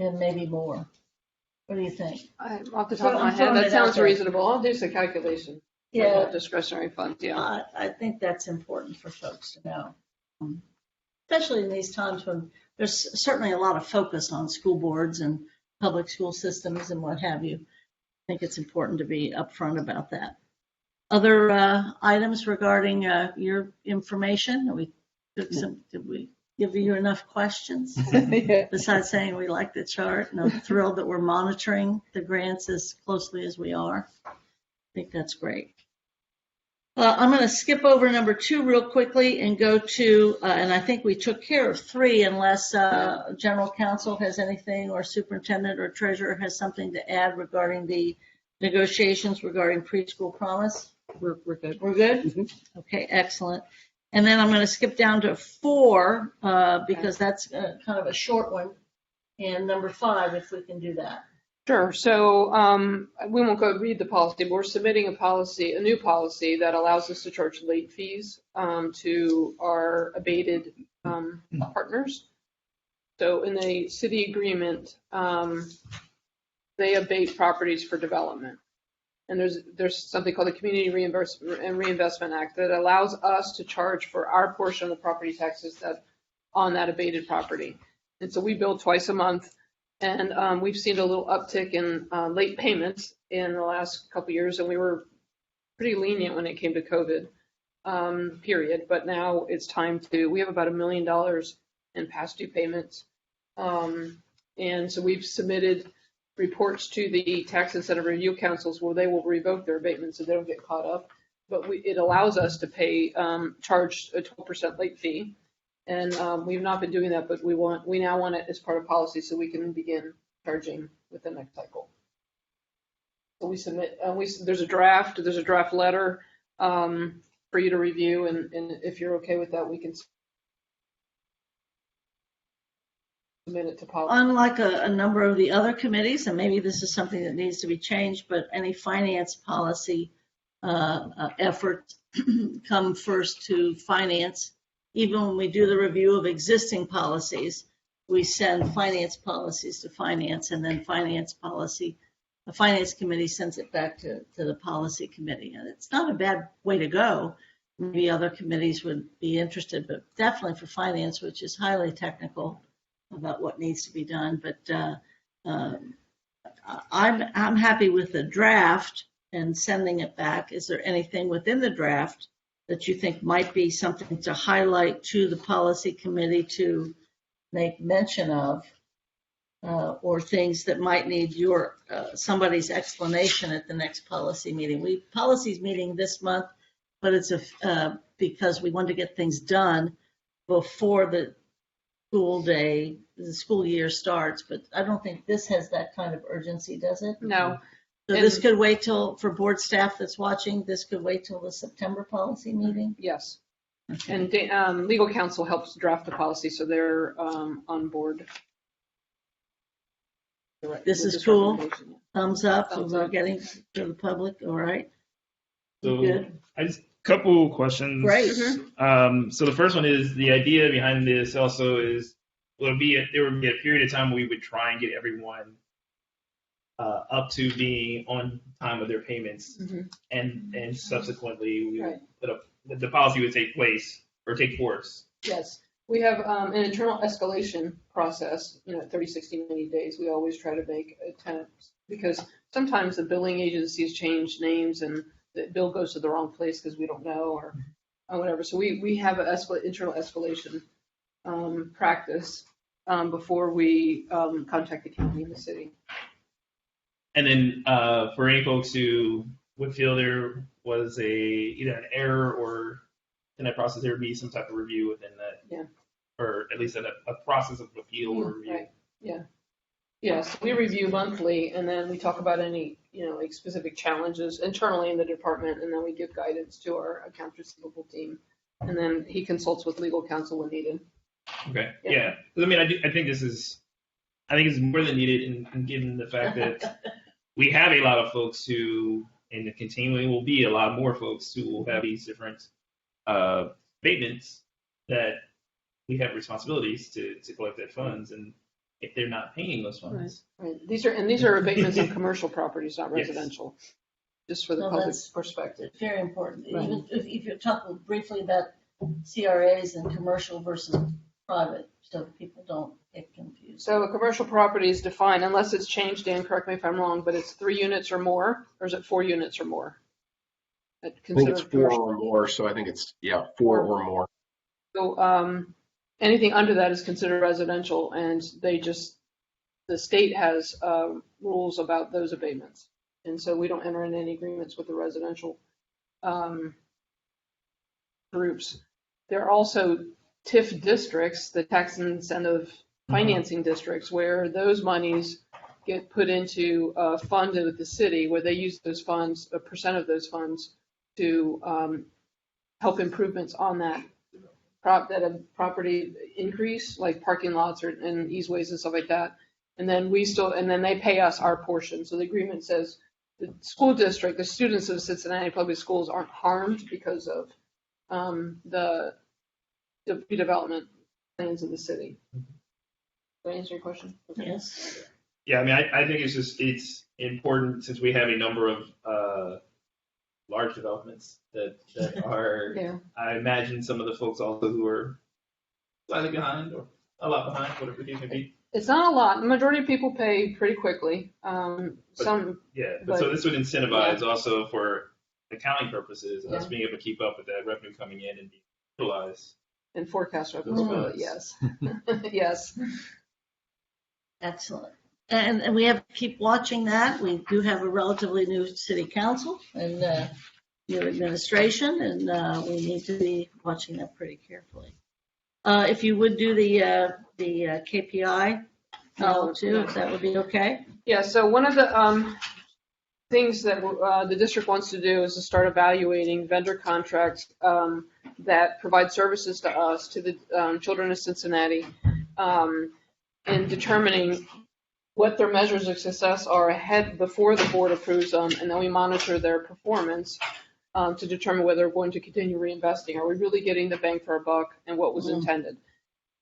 and maybe more. What do you think? Off the top of my head, that sounds reasonable. I'll do some calculation. Yeah, discretionary funds. Yeah, I think that's important for folks to know, especially in these times when there's certainly a lot of focus on school boards and public school systems and what have you. I think it's important to be upfront about that. Other items regarding your information? Did we give you enough questions? Besides saying we like the chart, and I'm thrilled that we're monitoring the grants as closely as we are. I think that's great. I'm going to skip over number 2 real quickly and go to, and I think we took care of 3 unless General Counsel has anything, or Superintendent or Treasurer has something to add regarding the negotiations regarding preschool promise. We're good. We're good? Mm-hmm. Okay, excellent. And then I'm going to skip down to 4 because that's kind of a short one. And number 5, if we can do that. Sure. So we won't go read the policy, but we're submitting a new policy that allows us to charge late fees to our abated partners. So in the city agreement, they abate properties for development. And there's something called the Community Reinvestment Act that allows us to charge for our portion of the property taxes that on that abated property. And so we bill twice a month, and we've seen a little uptick in late payments in the last couple of years, and we were pretty lenient when it came to COVID period. But now it's time we have about $1 million in past due payments. And so we've submitted reports to the tax incentive review councils where they will revoke their abatements so they don't get caught up. But it allows us to charge a 12% late fee. And we've not been doing that, but we now want it as part of policy so we can begin charging with the next cycle. So we submit, there's a draft letter for you to review, and if you're okay with that, we can submit it to policy. Unlike a number of the other committees, and maybe this is something that needs to be changed, but any finance policy efforts come first to finance. Even when we do the review of existing policies, we send finance policies to finance, and then the finance committee sends it back to the policy committee. And it's not a bad way to go. Maybe other committees would be interested, but definitely for finance, which is highly technical about what needs to be done. But I'm happy with the draft and sending it back. Is there anything within the draft that you think might be something to highlight to the policy committee to make mention of, or things that might need your somebody's explanation at the next policy meeting? Policy's meeting this month, but it's because we want to get things done before the school year starts. But I don't think this has that kind of urgency, does it? No. So this could wait for board staff that's watching, this could wait till the September policy meeting? Yes. Okay. And legal counsel helps draft the policy, so they're on board. This is cool. Thumbs up. We're getting to the public. All right. So Good. I just couple questions. Great. So the first one is the idea behind this also is there would be a period of time where we would try and get everyone up to being on time with their payments, and subsequently we would put up the policy would take force. Yes, we have an internal escalation process. 30, 60, 90 days. We always try to make attempts because sometimes the billing agencies change names and the bill goes to the wrong place because we don't know or whatever. So we have an internal escalation practice before we contact the county and the city. And then for any folks who would feel there was either an error or in that process, there would be some type of review within that. Yeah. Or at least a process of appeal or review. Right. Yeah. Yes, we review monthly, and then we talk about any like specific challenges internally in the department, and then we give guidance to our accounts receivable team, and then he consults with legal counsel when needed. Okay. Yeah. I mean, I think it's more than needed in given the fact that we have a lot of folks who, and continuing will be a lot more folks who will have these different statements that we have responsibilities to collect their funds, and if they're not paying those funds. Right. These are abatements on commercial properties, not residential. Just for the public that's perspective. Very important. Right. Even if you're talking briefly about CRAs and commercial versus private, so people don't get confused. So a commercial property is defined, unless it's changed, Dan, correct me if I'm wrong, but it's 3 units or more, or is it 4 units or more? I think it's 4 or more, so I think it's 4 or more. So anything under that is considered residential, and the state has rules about those abatements. And so we don't enter in any agreements with the residential groups. There are also TIF districts, the tax incentive financing districts, where those monies get put into a fund with the city, where they use those funds, a percent of those funds, to help improvements on that property increase, like parking lots and easeways and stuff like that. And then they pay us our portion. So the agreement says the school district, the students of Cincinnati Public Schools aren't harmed because of the redevelopment plans of the city. Did I answer your question? Okay. Yes. Yeah, I mean, I think it's important, since we have a number of large developments that are, I imagine some of the folks also who are slightly behind or a lot behind, whatever it may be. It's not a lot. The majority of people pay pretty quickly. So this would incentivize also for accounting purposes, us being able to keep up with that revenue coming in and being utilized. And forecast revenue, yes. Yes. Excellent. And we have to keep watching that. We do have a relatively new city council and new administration, and we need to be watching that pretty carefully. If you would do the KPI too, if that would be okay. Yeah, so one of the things that the district wants to do is to start evaluating vendor contracts that provide services to us, to the children of Cincinnati, and determining what their measures of success are ahead before the board approves them, and then we monitor their performance to determine whether we're going to continue reinvesting. Are we really getting the bang for our buck and what was intended?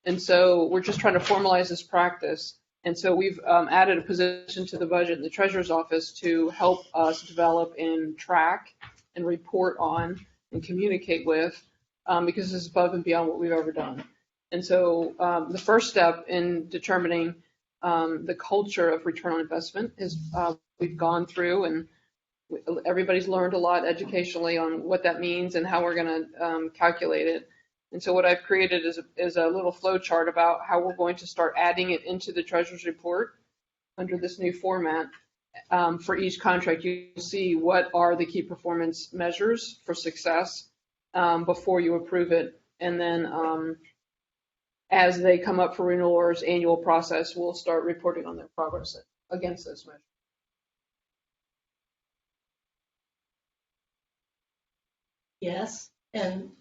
And so we're just trying to formalize this practice. And so we've added a position to the budget in the treasurer's office to help us develop and track and report on and communicate with, because this is above and beyond what we've ever done. And so the first step in determining the culture of return on investment is we've gone through and everybody's learned a lot educationally on what that means and how we're going to calculate it. And so what I've created is a little flow chart about how we're going to start adding it into the treasurer's report under this new format. For each contract, you see what are the key performance measures for success before you approve it. And then as they come up for renewal or as annual process, we'll start reporting on their progress against those measures. Yes, and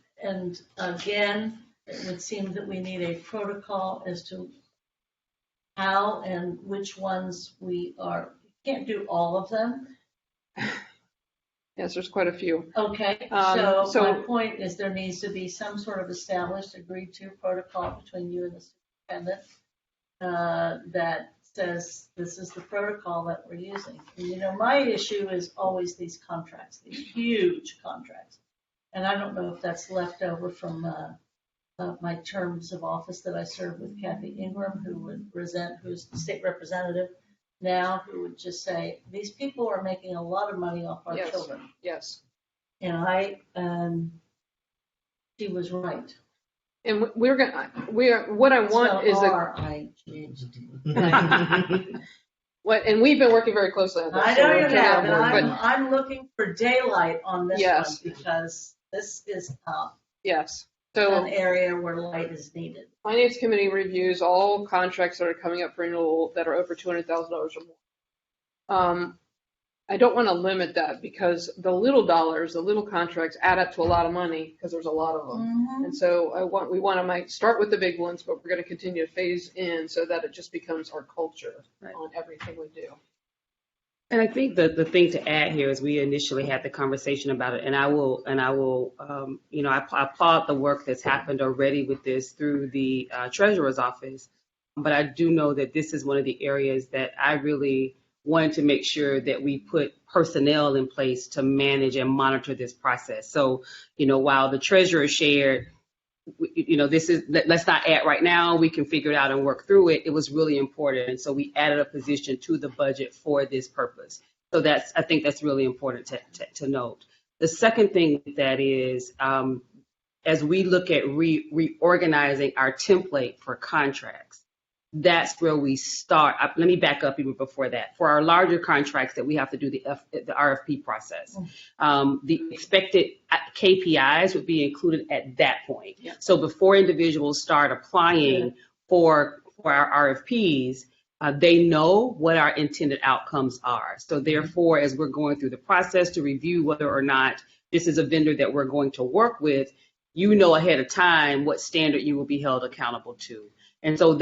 again, it would seem that we need a protocol as to how and which ones we can't do all of them. Yes, there's quite a few. Okay, so my point is there needs to be some sort of established, agreed to protocol between you and the superintendent that says this is the protocol that we're using. And, my issue is always these contracts, these huge contracts. And I don't know if that's left over from my terms of office that I served with Kathy Ingram, who's the state representative now, who would just say, these people are making a lot of money off our children. Yes. And she was right. And what I want is and we've been working very closely on this. I know you have, and I'm looking for daylight on this one because this is an area where light is needed. Finance Committee reviews all contracts that are coming up for renewal that are over $200,000 or more. I don't want to limit that because the little dollars, the little contracts add up to a lot of money because there's a lot of them. Mm-hmm. And so we want to start with the big ones, but we're going to continue to phase in so that it just becomes our culture on everything we do. And I think the thing to add here is we initially had the conversation about it, and I will, I applaud the work that's happened already with this through the treasurer's office. But I do know that this is one of the areas that I really wanted to make sure that we put personnel in place to manage and monitor this process. So, while the treasurer shared, this is, let's not add right now, we can figure it out and work through it. It was really important. And so we added a position to the budget for this purpose. So I think that's really important to note. The second thing that is, as we look at reorganizing our template for contracts, that's where we start. Let me back up even before that. For our larger contracts that we have to do the RFP process, the expected KPIs would be included at that point. Yeah. So before individuals start applying for our RFPs, they know what our intended outcomes are. So therefore, as we're going through the process to review whether or not this is a vendor that we're going to work with, ahead of time what standard you will be held accountable to. And so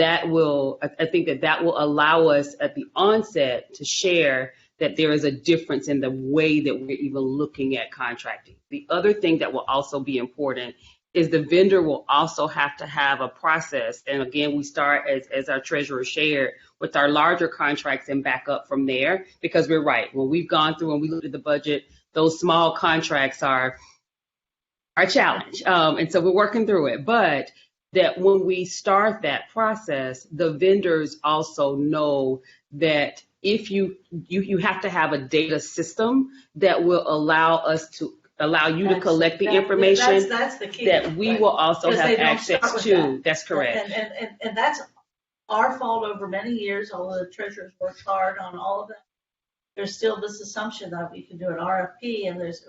I think that will allow us at the onset to share that there is a difference in the way that we're even looking at contracting. The other thing that will also be important is the vendor will also have to have a process. And again, we start, as our treasurer shared, with our larger contracts and back up from there, because we're right. When we've gone through and we looked at the budget, those small contracts are our challenge. And so we're working through it. But that when we start that process, the vendors also know that if you have to have a data system that will allow you to collect the information that's the key, that we will also have access to. That's correct. And that's our fault over many years, although the treasurer's worked hard on all of that. There's still this assumption that we can do an RFP and there's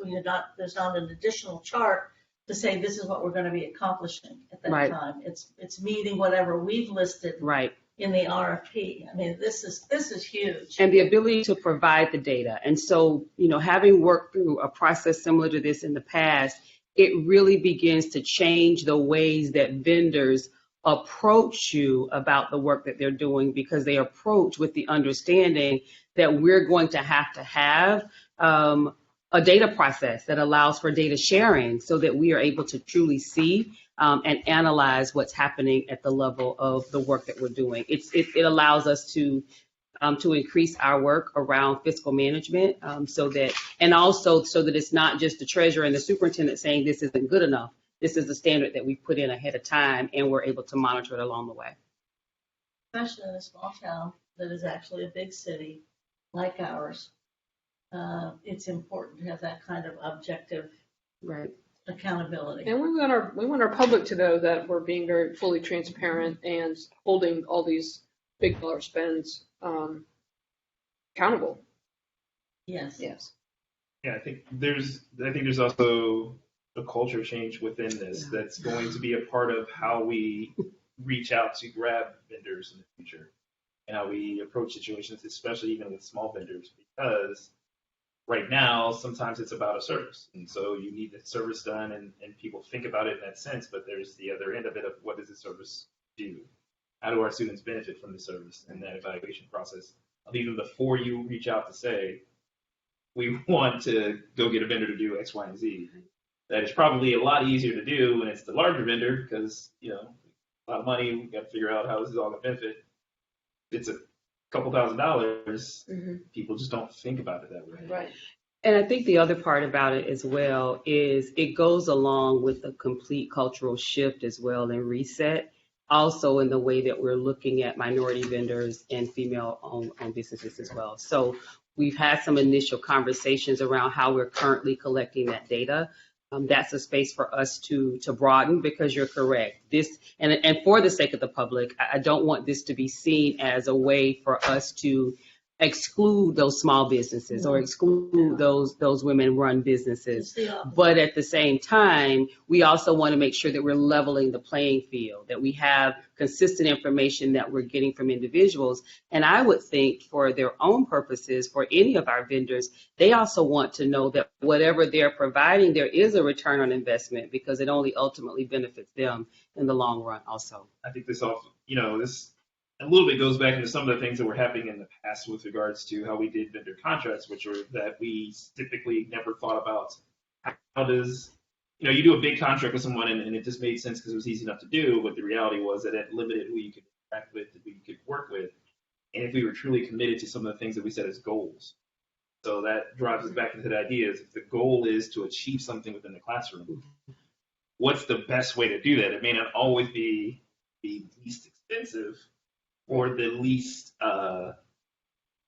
not an additional chart to say this is what we're going to be accomplishing at that Right. time. It's meeting whatever we've listed Right. in the RFP. I mean, this is huge. And the ability to provide the data. And so, having worked through a process similar to this in the past, it really begins to change the ways that vendors approach you about the work that they're doing, because they approach with the understanding that we're going to have a data process that allows for data sharing so that we are able to truly see and analyze what's happening at the level of the work that we're doing. It allows us to increase our work around fiscal management, so that it's not just the treasurer and the superintendent saying this isn't good enough. This is the standard that we put in ahead of time, and we're able to monitor it along the way. Especially in a small town that is actually a big city like ours. It's important to have that kind of objective accountability. And we want our public to know that we're being very fully transparent and holding all these big dollar spends accountable. Yes. Yes. Yeah, I think there's also a culture change within this that's going to be a part of how we reach out to grab vendors in the future and how we approach situations, especially even with small vendors, because right now sometimes it's about a service, and so you need the service done, and people think about it in that sense, but there's the other end of it of what does the service do? How do our students benefit from the service and that evaluation process of even before you reach out to say, we want to go get a vendor to do X, Y, and Z. That is probably a lot easier to do when it's the larger vendor because, a lot of money, we've got to figure out how this is all going to benefit. It's a couple $1,000s, people just don't think about it that way. Right. And I think the other part about it as well is it goes along with a complete cultural shift as well and reset, also in the way that we're looking at minority vendors and female-owned businesses as well. So we've had some initial conversations around how we're currently collecting that data. That's a space for us to broaden, because you're correct. This and for the sake of the public, I don't want this to be seen as a way for us to exclude those small businesses or exclude those women-run businesses. But at the same time, we also want to make sure that we're leveling the playing field, that we have consistent information that we're getting from individuals. And I would think for their own purposes, for any of our vendors, they also want to know that whatever they're providing, there is a return on investment, because it only ultimately benefits them in the long run also. I think this also, this a little bit goes back into some of the things that were happening in the past with regards to how we did vendor contracts, which are that we typically never thought about how does, you do a big contract with someone and it just made sense because it was easy enough to do, but the reality was that it limited who you could interact with, who you could work with, and if we were truly committed to some of the things that we set as goals. So that drives us back into the idea is if the goal is to achieve something within the classroom, what's the best way to do that? It may not always be the least expensive or the least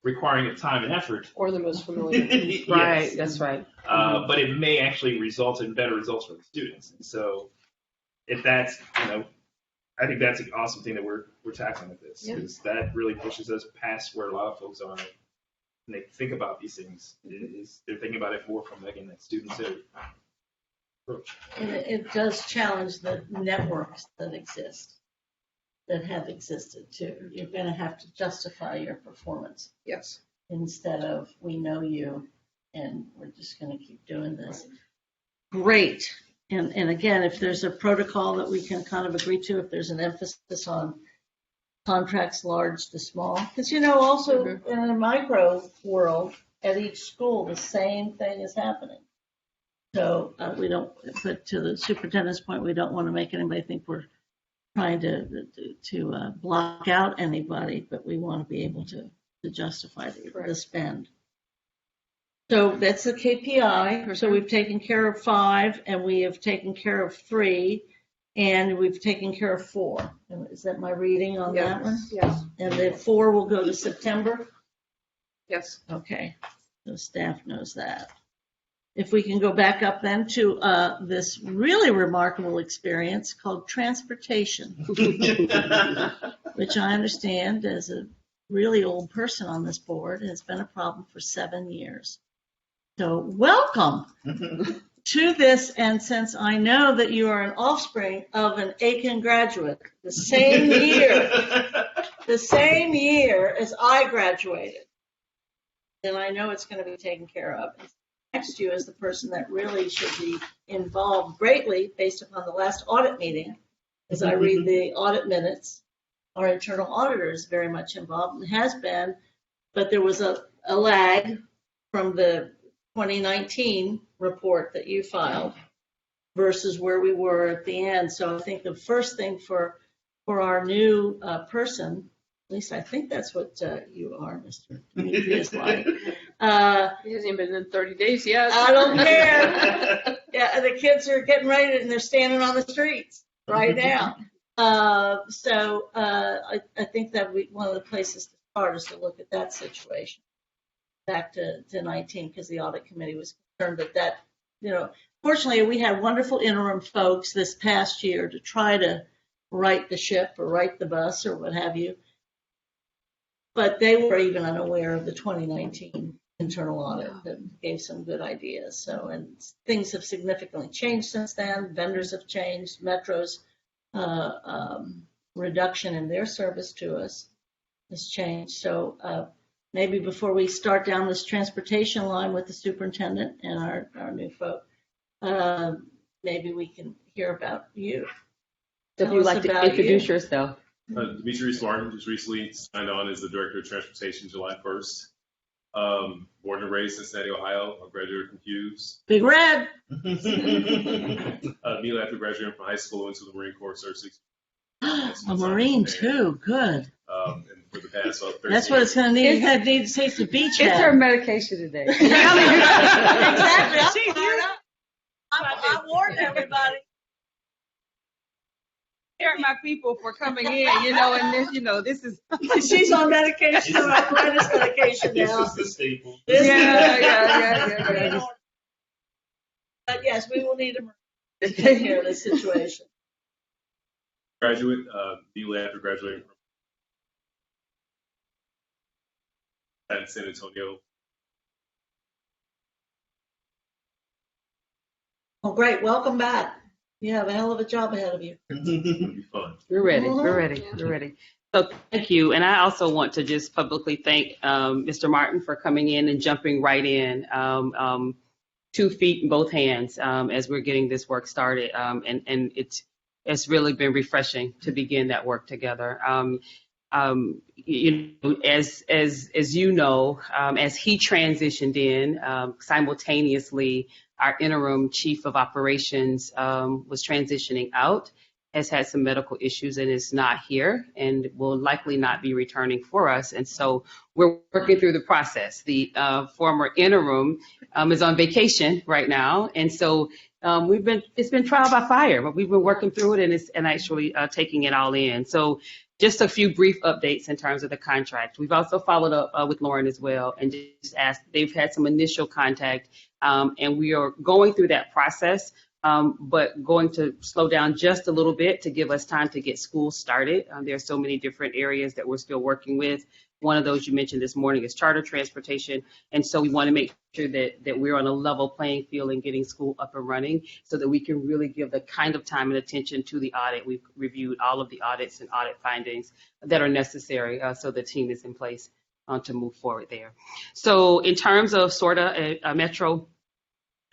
requiring of time and effort. Or the most familiar. Yes. Right, that's right. But it may actually result in better results for the students. And so if that's, I think that's an awesome thing that we're tackling with this, because that really pushes us past where a lot of folks are when they think about these things. They're thinking about it more from, again, that student-centered approach. And it does challenge the networks that exist, that have existed too. You're going to have to justify your performance. Yes. Instead of, we know you and we're just going to keep doing this. Great. And again, if there's a protocol that we can kind of agree to, if there's an emphasis on contracts large to small, because also in a micro world at each school, the same thing is happening. So we don't, but to the superintendent's point, we don't want to make anybody think we're trying to block out anybody, but we want to be able to justify the spend. So that's the KPI. So we've taken care of 5, and we have taken care of 3, and we've taken care of 4. Is that my reading on that one? Yes. And the 4 will go to September? Yes. Okay. The staff knows that. If we can go back up then to this really remarkable experience called transportation, which I understand as a really old person on this board has been a problem for 7 years. So welcome. to this, and since I know that you are an offspring of an Aiken graduate, the same year as I graduated, then I know it's going to be taken care of. Next you as the person that really should be involved greatly based upon the last audit meeting. As I read the audit minutes, our internal auditor is very much involved and has been, but there was a lag from the 2019 report that you filed versus where we were at the end. So I think the first thing for our new person, at least I think that's what you are, Mr. Demetrius. He hasn't even been in 30 days yet. I don't care. Yeah, the kids are getting ready and they're standing on the streets right now. So I think that one of the places to start is to look at that situation back to 19, because the audit committee was concerned that, fortunately we had wonderful interim folks this past year to try to right the ship or right the bus or what have you. But they were even unaware of the 2019 internal audit that gave some good ideas. So, and things have significantly changed since then. Vendors have changed. Metro's reduction in their service to us has changed. So maybe before we start down this transportation line with the superintendent and our new folk, maybe we can hear about you. So if you'd like to introduce yourself. Demetrius Martin just recently signed on as the Director of Transportation July 1st. Born and raised in Cincinnati, Ohio. I graduated from Hughes. Big Red. Immediately after graduating from high school, went to the Marine Corps, served 6 A Marine too, good. And for the past 13 That's what it's going to need. You need to taste the beach It's her head. medication today. Exactly. I'm fired up. I warned everybody. Thank my people for coming in, and this is. She's on medication, arthritis medication This now. is the staple. Yeah. But yes, we will need to take care of this situation. graduate, immediately after graduating from at San Antonio. Well, great. Welcome back. You have a hell of a job ahead of you. It'll be fun. We're ready. We're ready. We're ready. So thank you. And I also want to just publicly thank Mr. Martin for coming in and jumping right in, 2 feet in both hands as we're getting this work started. And it's really been refreshing to begin that work together. As you know, as he transitioned in, simultaneously, our interim chief of operations was transitioning out, has had some medical issues and is not here and will likely not be returning for us. And so we're working through the process. The former interim is on vacation right now. And so it's been trial by fire, but we've been working through it and actually taking it all in. So just a few brief updates in terms of the contract. We've also followed up with Lauren as well and just asked, they've had some initial contact and we are going through that process, but going to slow down just a little bit to give us time to get school started. There are so many different areas that we're still working with. One of those you mentioned this morning is charter transportation. And so we want to make sure that we're on a level playing field in getting school up and running so that we can really give the kind of time and attention to the audit. We've reviewed all of the audits and audit findings that are necessary so the team is in place to move forward there. So in terms of SORTA, Metro,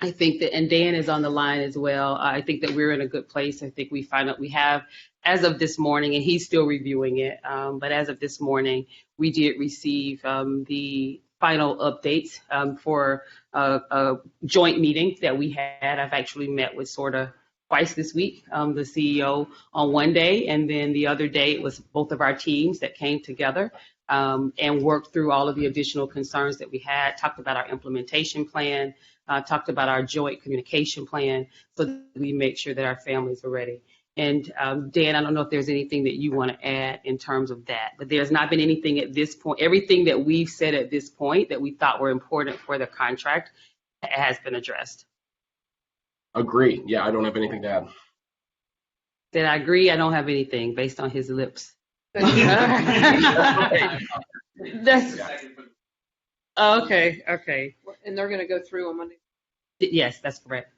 I think that, and Dan is on the line as well, I think that we're in a good place. I think we have, as of this morning, and he's still reviewing it, but as of this morning, we did receive the final updates for a joint meeting that we had. I've actually met with SORTA twice this week, the CEO on one day, and then the other day it was both of our teams that came together and worked through all of the additional concerns that we had, talked about our implementation plan, talked about our joint communication plan so that we make sure that our families are ready. And Dan, I don't know if there's anything that you want to add in terms of that, but there's not been anything at this point. Everything that we've said at this point that we thought were important for the contract has been addressed. Agree. Yeah, I don't have anything to add. Did I agree? I don't have anything based on his lips. That's okay. Okay. And they're going to go through on Monday. Yes, that's correct.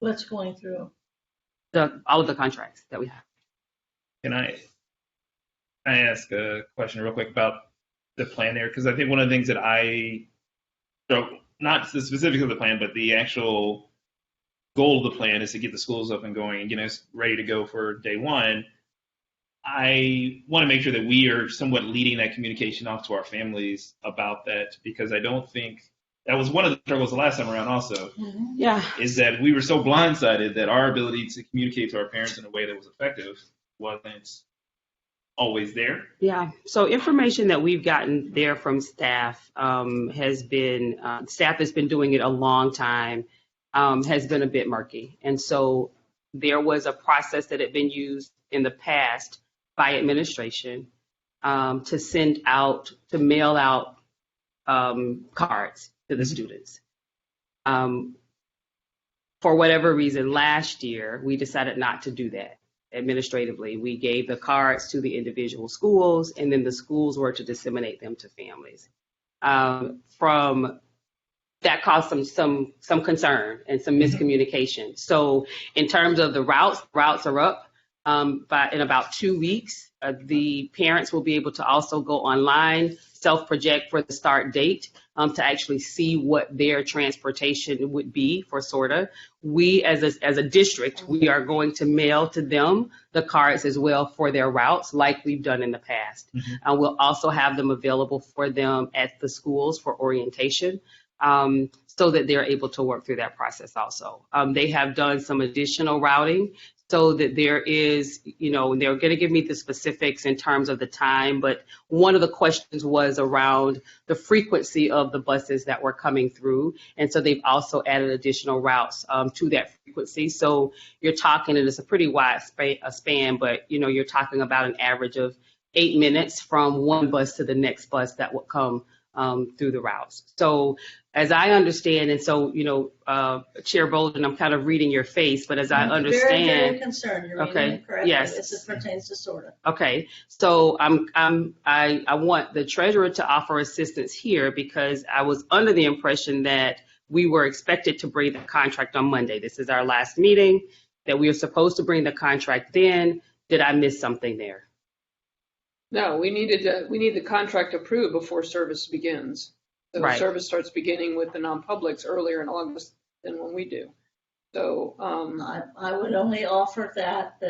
What's going through? all of the contracts that we have. Can I ask a question real quick about the plan there? Because I think one of the things that so not the specifics of the plan, but the actual goal of the plan is to get the schools up and going and get us ready to go for day one. I want to make sure that we are somewhat leading that communication off to our families about that, because I don't think that was one of the struggles the last time around also, Yeah. is that we were so blindsided that our ability to communicate to our parents in a way that was effective wasn't always there. Yeah. So information that we've gotten there from staff has been, staff that's been doing it a long time, has been a bit murky. And so there was a process that had been used in the past by administration to send out, to mail out cards to the students. For whatever reason, last year, we decided not to do that administratively. We gave the cards to the individual schools, and then the schools were to disseminate them to families. That caused some concern and some miscommunication. So in terms of the routes are up. In about 2 weeks, the parents will be able to also go online, self-project for the start date to actually see what their transportation would be for SORTA. We, as a district, we are going to mail to them the cards as well for their routes, like we've done in the past. We'll also have them available for them at the schools for orientation. So that they're able to work through that process also. They have done some additional routing so that there is, they're going to give me the specifics in terms of the time, but one of the questions was around the frequency of the buses that were coming through. And so they've also added additional routes to that frequency. So you're talking, and it's a pretty wide span, but you're talking about an average of 8 minutes from one bus to the next bus that would come through the routes. So as I understand, and so, Chair Bolden, I'm kind of reading your face, but as I understand. Very, very concerned. You're reading it correctly. Yes. As it pertains to SORTA. Okay. So I want the treasurer to offer assistance here, because I was under the impression that we were expected to bring the contract on Monday. This is our last meeting, that we were supposed to bring the contract then. Did I miss something there? No, we need the contract approved before service begins. So Right. Service starts beginning with the non-publics earlier in August than when we do. So I would only offer that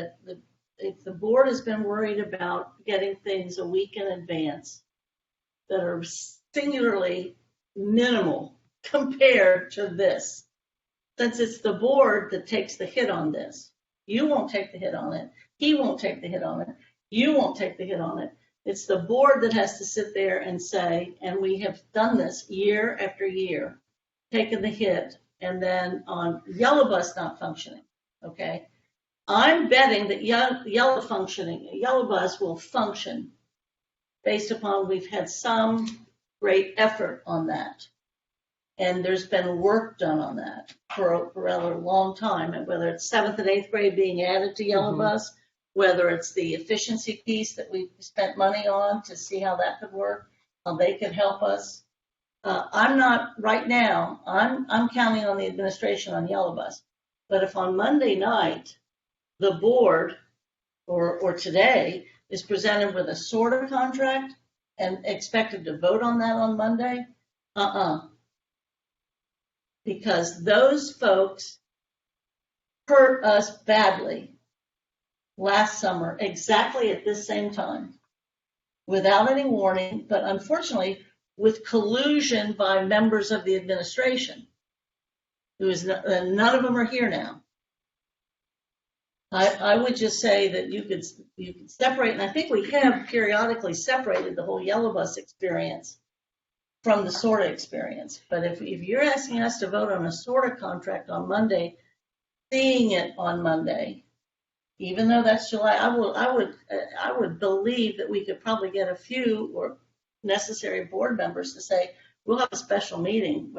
if the board has been worried about getting things a week in advance that are singularly minimal compared to this, since it's the board that takes the hit on this, you won't take the hit on it. He won't take the hit on it. You won't take the hit on it. It's the board that has to sit there and say, and we have done this year after year, taken the hit, and then on yellow bus not functioning, okay? I'm betting that yellow bus will function based upon we've had some great effort on that. And there's been work done on that for a rather long time, and whether it's 7th and 8th grade being added to yellow bus, whether it's the efficiency piece that we spent money on to see how that could work, how they could help us. I'm not, right now, I'm counting on the administration on yellow bus. But if on Monday night, the board, or today, is presented with a SORTA contract and expected to vote on that on Monday, because those folks hurt us badly last summer, exactly at this same time, without any warning, but unfortunately with collusion by members of the administration, none of them are here now. I would just say that you could separate, and I think we have periodically separated the whole yellow bus experience from the SORTA experience. But if you're asking us to vote on a SORTA contract on Monday, seeing it on Monday, even though that's July, I would believe that we could probably get a few or necessary board members to say, we'll have a special meeting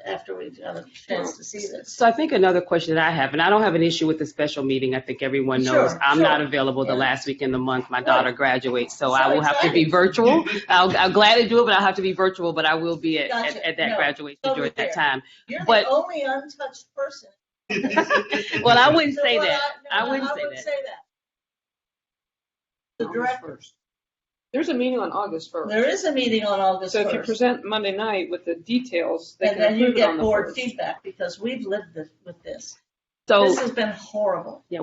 after we've had a chance to see this. So I think another question that I have, and I don't have an issue with the special meeting. I think everyone knows I'm not available the last week in the month. My daughter graduates, so I will have to be virtual. I'll gladly do it, but I'll have to be virtual. But I will be at that graduation during that time. You're the only untouched person Well, I wouldn't So say what that. no, I wouldn't say say that. The August directors. There's a meeting on August 1st. There is a meeting on August So 1st. if you present Monday night with the details, they and can then you approve it on get the board 1st. feedback because we've lived with this. So This has been horrible. yeah,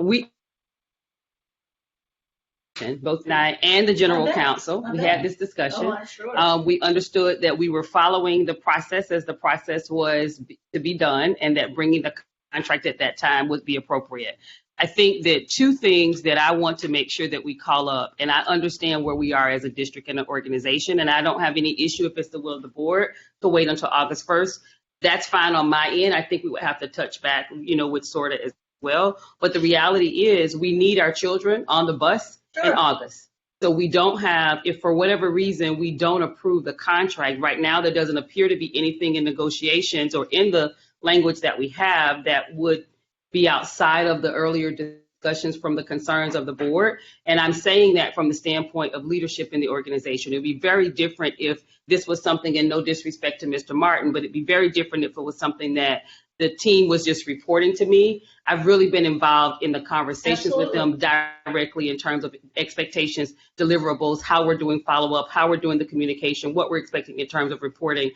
both and I and the general I bet. counsel, I we bet. had this discussion. Oh, I'm sure. We understood that we were following the process as the process was to be done, and that bringing the contract at that time would be appropriate. I think that two things that I want to make sure that we call up, and I understand where we are as a district and an organization, and I don't have any issue if it's the will of the board to wait until August 1st. That's fine on my end. I think we would have to touch back, with SORTA as well. But the reality is we need our children on the bus in August. So we don't have, if for whatever reason we don't approve the contract right now, there doesn't appear to be anything in negotiations or in the language that we have that would be outside of the earlier discussions from the concerns of the board. And I'm saying that from the standpoint of leadership in the organization. It would be very different if this was something, and no disrespect to Mr. Martin, but it'd be very different if it was something that the team was just reporting to me. I've really been involved in the conversations with them directly in terms of expectations, deliverables, how we're doing follow-up, how we're doing the communication, what we're expecting in terms of reporting,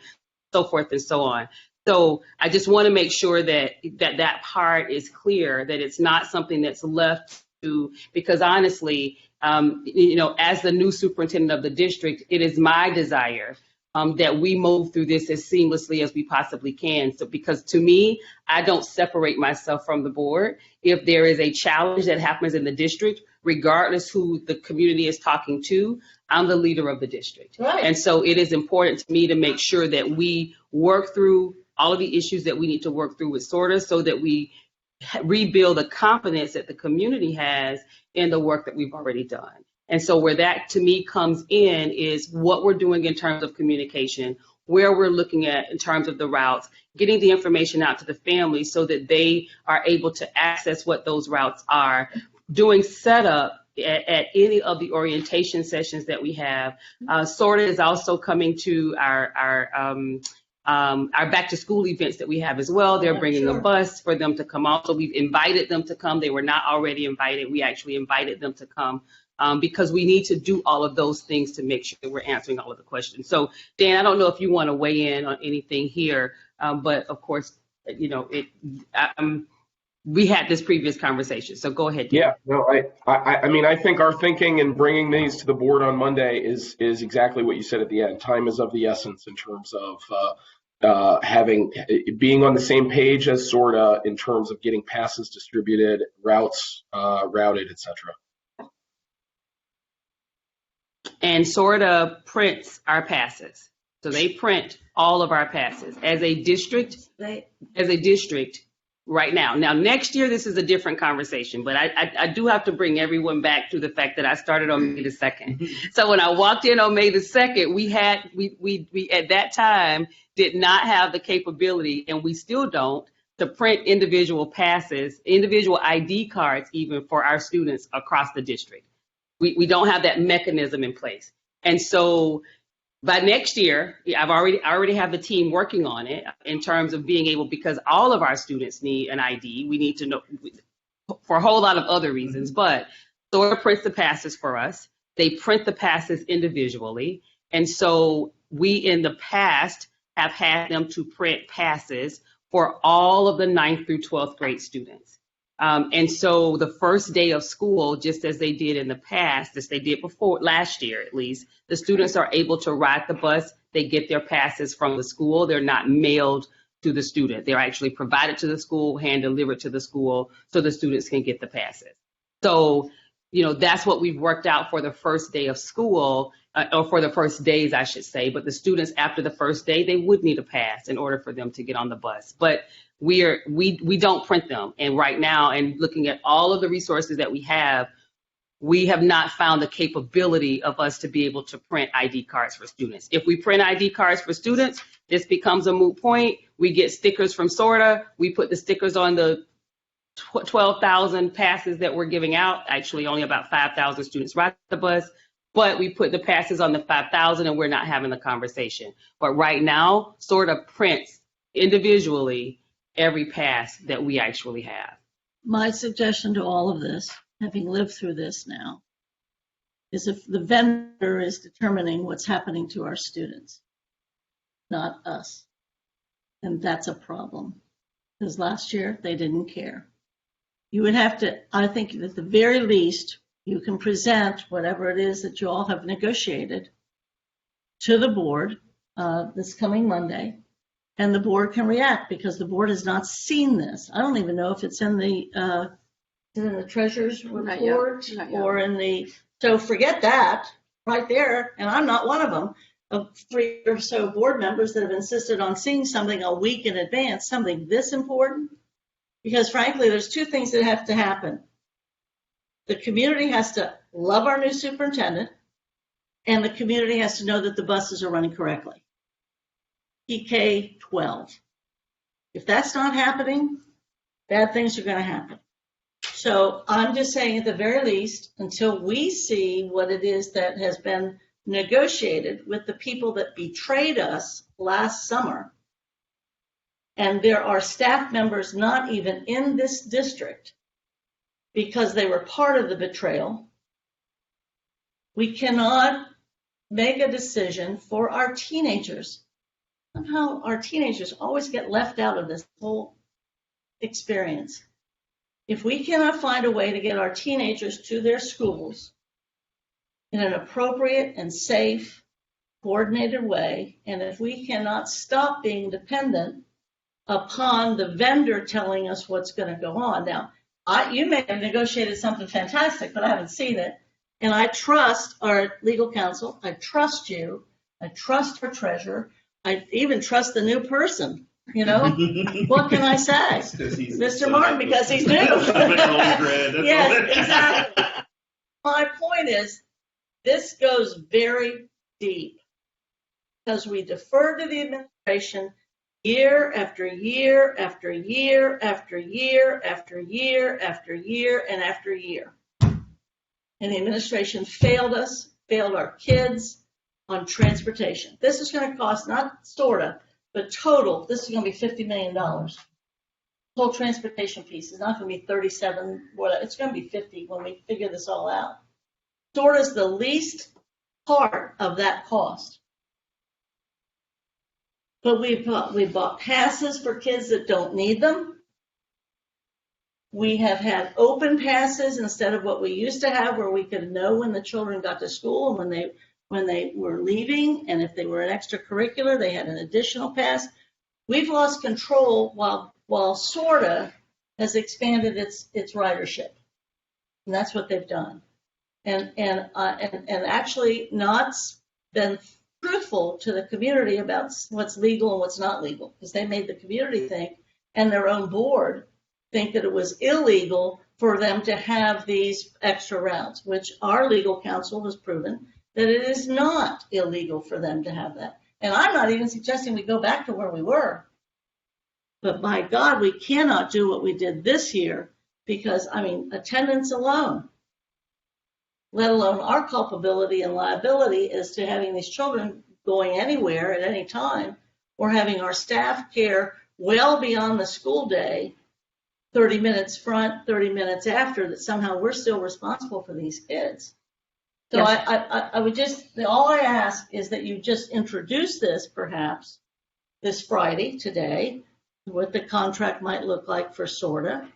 so forth and so on. So I just want to make sure that part is clear, that it's not something that's left to, because honestly, as the new superintendent of the district, it is my desire that we move through this as seamlessly as we possibly can. So, because to me, I don't separate myself from the board. If there is a challenge that happens in the district, regardless who the community is talking to, I'm the leader of the district. Right. And so it is important to me to make sure that we work through all of the issues that we need to work through with SORTA so that we rebuild the confidence that the community has in the work that we've already done. And so where that to me comes in is what we're doing in terms of communication, where we're looking at in terms of the routes, getting the information out to the families so that they are able to access what those routes are, doing setup at any of the orientation sessions that we have. SORTA is also coming to our back to school events that we have as well. They're bringing a bus for them to come on. So we've invited them to come. They were not already invited. We actually invited them to come because we need to do all of those things to make sure that we're answering all of the questions. So Dan, I don't know if you want to weigh in on anything here, but of course, we had this previous conversation. So go ahead, Dan. Yeah, no, I mean, I think our thinking in bringing these to the board on Monday is exactly what you said at the end. Time is of the essence in terms of being on the same page as SORTA in terms of getting passes distributed, routes routed, et cetera. And SORTA prints our passes. So they print all of our passes as a district right now. Now, next year, this is a different conversation, but I do have to bring everyone back to the fact that I started on May the 2nd. So when I walked in on May the 2nd, we at that time did not have the capability, and we still don't, to print individual passes, individual ID cards even for our students across the district. We don't have that mechanism in place. And so by next year, I already have the team working on it in terms of being able, because all of our students need an ID. We need to know for a whole lot of other reasons, but SORTA prints the passes for us. They print the passes individually. And so we in the past have had them to print passes for all of the 9th through 12th grade students. And so the first day of school, just as they did in the past, as they did before, last year at least, the students are able to ride the bus. They get their passes from the school. They're not mailed to the student. They're actually provided to the school, hand delivered to the school, so the students can get the passes. So, that's what we've worked out for the first day of school, or for the first days, I should say. But the students after the first day, they would need a pass in order for them to get on the bus. But we don't print them. And right now, and looking at all of the resources that we have not found the capability of us to be able to print ID cards for students. If we print ID cards for students, this becomes a moot point. We get stickers from SORTA. We put the stickers on the 12,000 passes that we're giving out. Actually, only about 5,000 students ride the bus. But we put the passes on the 5,000 and we're not having the conversation. But right now, SORTA prints individually every pass that we actually have. My suggestion to all of this, having lived through this now, is if the vendor is determining what's happening to our students, not us. And that's a problem. Because last year, they didn't care. You would have to, I think at the very least, you can present whatever it is that you all have negotiated to the board this coming Monday, and the board can react because the board has not seen this. I don't even know if it's in the treasurer's Not yet. report Not yet. or in the, so forget that right there, and I'm not one of them, of 3 or so board members that have insisted on seeing something a week in advance, something this important. Because frankly, there's 2 things that have to happen. The community has to love our new superintendent, and the community has to know that the buses are running correctly. PK 12. If that's not happening, bad things are going to happen. So I'm just saying at the very least, until we see what it is that has been negotiated with the people that betrayed us last summer, and there are staff members not even in this district because they were part of the betrayal, we cannot make a decision for our teenagers. Somehow our teenagers always get left out of this whole experience. If we cannot find a way to get our teenagers to their schools in an appropriate and safe, coordinated way, and if we cannot stop being dependent upon the vendor telling us what's going to go on. Now, you may have negotiated something fantastic, but I haven't seen it. And I trust our legal counsel. I trust you. I trust our treasurer. I even trust the new person. You know, what can I say? Mr. Martin, because he's new. Yes, exactly. My point is, this goes very deep because we defer to the administration year after year after year after year after year after year and after year. And the administration failed us, failed our kids on transportation. This is going to cost, not sort of, but total, this is going to be $50 million. The whole transportation piece is not going to be 37, it's going to be 50 when we figure this all out. Sort is the least part of that cost. But we bought passes for kids that don't need them. We have had open passes instead of what we used to have, where we could know when the children got to school and when they were leaving, and if they were an extracurricular, they had an additional pass. We've lost control while SORTA has expanded its ridership, and that's what they've done, and actually not been truthful to the community about what's legal and what's not legal, because they made the community think, and their own board think, that it was illegal for them to have these extra routes, which our legal counsel has proven that it is not illegal for them to have that. And I'm not even suggesting we go back to where we were. But by God, we cannot do what we did this year because, I mean, attendance alone, let alone our culpability and liability as to having these children going anywhere at any time, or having our staff care well beyond the school day, 30 minutes front, 30 minutes after, that somehow we're still responsible for these kids. So yes. I would just, all I ask is that you just introduce this perhaps this Friday, today, what the contract might look like for SORTA,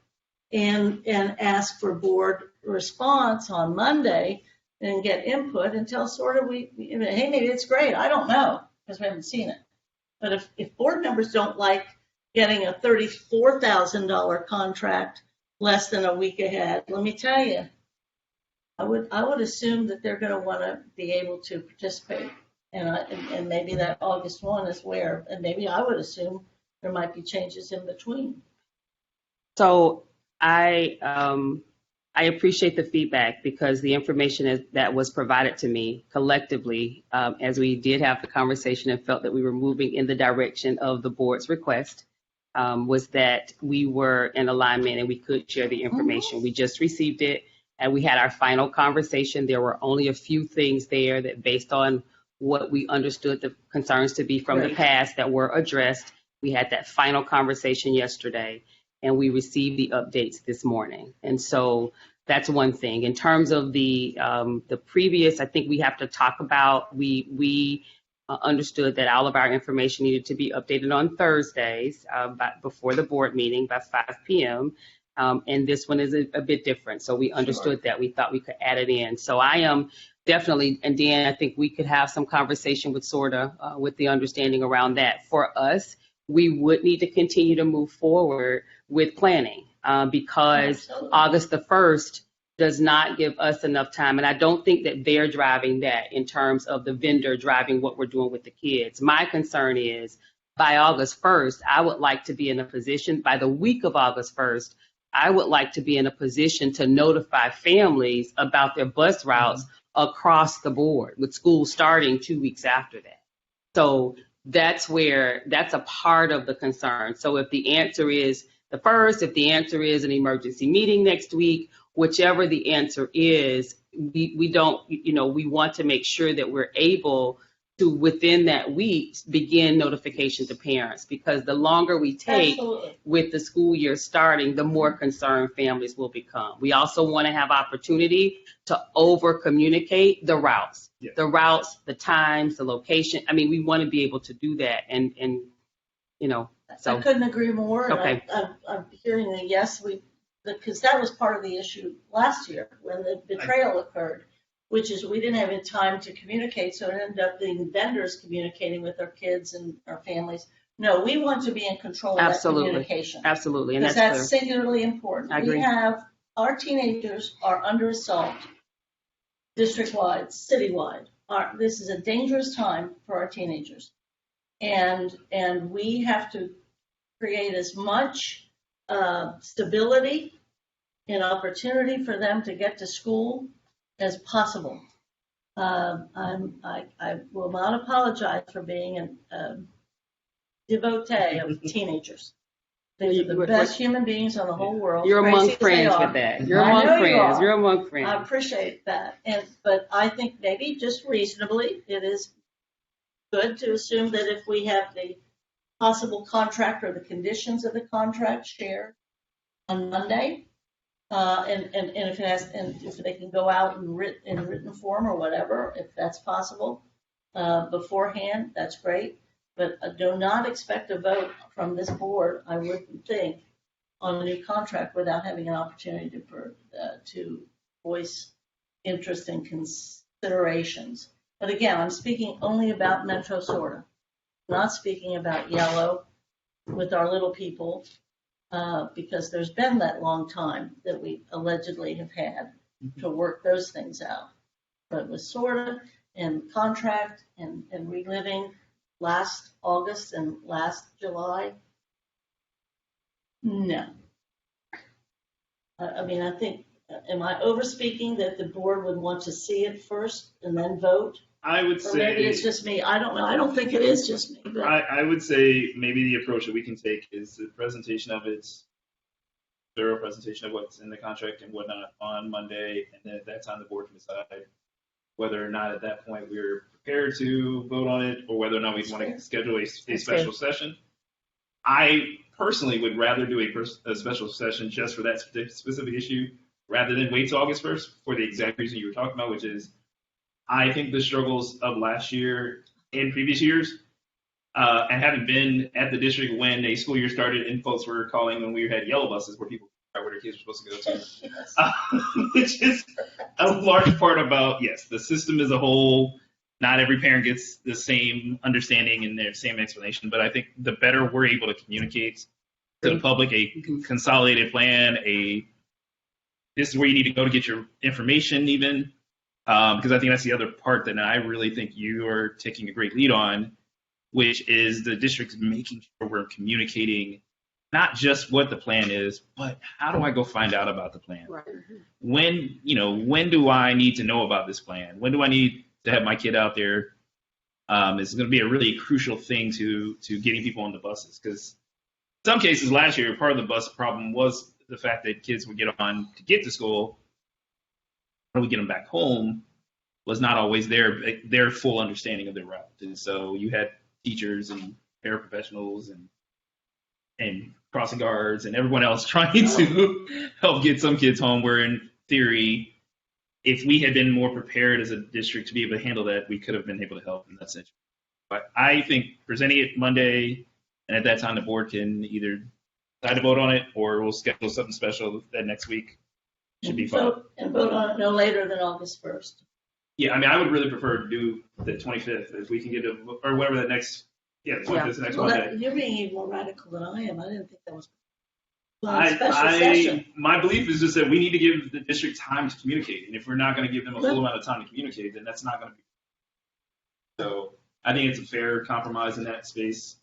and ask for board response on Monday and get input and tell SORTA, hey, maybe it's great. I don't know because we haven't seen it. But if board members don't like getting a $34,000 contract less than a week ahead, let me tell you, I would assume that they're going to want to be able to participate, and maybe that August 1 is where, and maybe I would assume there might be changes in between. So I appreciate the feedback, because the information that was provided to me collectively, as we did have the conversation and felt that we were moving in the direction of the board's request, was that we were in alignment and we could share the information. Mm-hmm. We just received it and we had our final conversation. There were only a few things there that, based on what we understood the concerns to be from the past, that were addressed. We had that final conversation yesterday, and we received the updates this morning. And so that's one thing. In terms of the previous, I think we have to talk about, we understood that all of our information needed to be updated on Thursdays before the board meeting by 5 p.m. And this one is a bit different. So we understood that. We thought we could add it in. So I am definitely, and Dan, I think we could have some conversation with SORTA with the understanding around that. For us, we would need to continue to move forward with planning because Absolutely. August the 1st does not give us enough time. And I don't think that they're driving that in terms of the vendor driving what we're doing with the kids. My concern is by August 1st, I would like to be in a position, by the week of August 1st, I would like to be in a position to notify families about their bus routes across the board, with school starting 2 weeks after that. So that's a part of the concern. So if the answer is the 1st, if the answer is an emergency meeting next week, whichever the answer is, we don't, we want to make sure that we're able to, within that week, begin notification to parents, because the longer we take Absolutely. with the school year starting, the more concerned families will become. We also want to have opportunity to over communicate the routes, the times, the location. I mean, we want to be able to do that, and so. I couldn't agree more. Okay. And I'm hearing that, yes, because that was part of the issue last year when the betrayal occurred, which is we didn't have any time to communicate, so it ended up being vendors communicating with our kids and our families. No, we want to be in control of that communication. Absolutely, and because that's singularly important. I agree. Our teenagers are under assault, district-wide, citywide. This is a dangerous time for our teenagers, and we have to create as much stability and opportunity for them to get to school as possible. I will not apologize for being a devotee of teenagers. They're the best human beings on the whole world. You're among crazy as they friends are. with that. You're I among know you friends. are. You're among friends. I appreciate that. But I think maybe just reasonably, it is good to assume that if we have the possible contract or the conditions of the contract shared on Monday, and if they can go out in written form or whatever, if that's possible, beforehand, that's great. But do not expect a vote from this board, I wouldn't think, on a new contract without having an opportunity to voice interest and considerations. But again, I'm speaking only about Metro SORTA, not speaking about Yellow with our little people, because there's been that long time that we allegedly have had to work those things out. But with SORTA and contract and reliving last August and last July, no. I mean, I think, am I overspeaking that the board would want to see it first and then vote? I would Or say maybe it's just me. I don't know. I don't think it is just me. But I would say maybe the approach that we can take is the presentation of it, thorough presentation of what's in the contract and whatnot on Monday, and then at that time the board can decide whether or not at that point we're prepared to vote on it, or whether or not we want to schedule a special session. I personally would rather do a special session just for that specific issue, rather than wait till August 1st for the exact reason you were talking about, which is I think the struggles of last year and previous years, and having been at the district when a school year started and folks were calling when we had yellow buses where people where their kids were supposed to go to, which is a large part about, yes, the system as a whole. Not every parent gets the same understanding and their same explanation, but I think the better we're able to communicate to the public a consolidated plan, this is where you need to go to get your information even, because I think that's the other part that I really think you are taking a great lead on, which is the district making sure we're communicating not just what the plan is, but how do I go find out about the plan? Right. When do I need to know about this plan? When do I need to have my kid out there? It's going to be a really crucial thing to getting people on the buses, because in some cases last year, part of the bus problem was the fact that kids would get on to get to school. How do we get them back home was not always their full understanding of their route. And so you had teachers and paraprofessionals and and crossing guards and everyone else trying to help get some kids home, where in theory, if we had been more prepared as a district to be able to handle that, we could have been able to help in that situation. But I think presenting it Monday, and at that time the board can either decide to vote on it, or we'll schedule something special that next week. Should be fine. And vote on it no later than August 1st. Yeah, I mean, I would really prefer to do the 25th if we can get it, or whatever the next, the 25th is the next Monday. You're being even more radical than I am. I didn't think that was a special session. My belief is just that we need to give the district time to communicate, and if we're not going to give them a full amount of time to communicate, then that's not going to be. So I think it's a fair compromise in that space.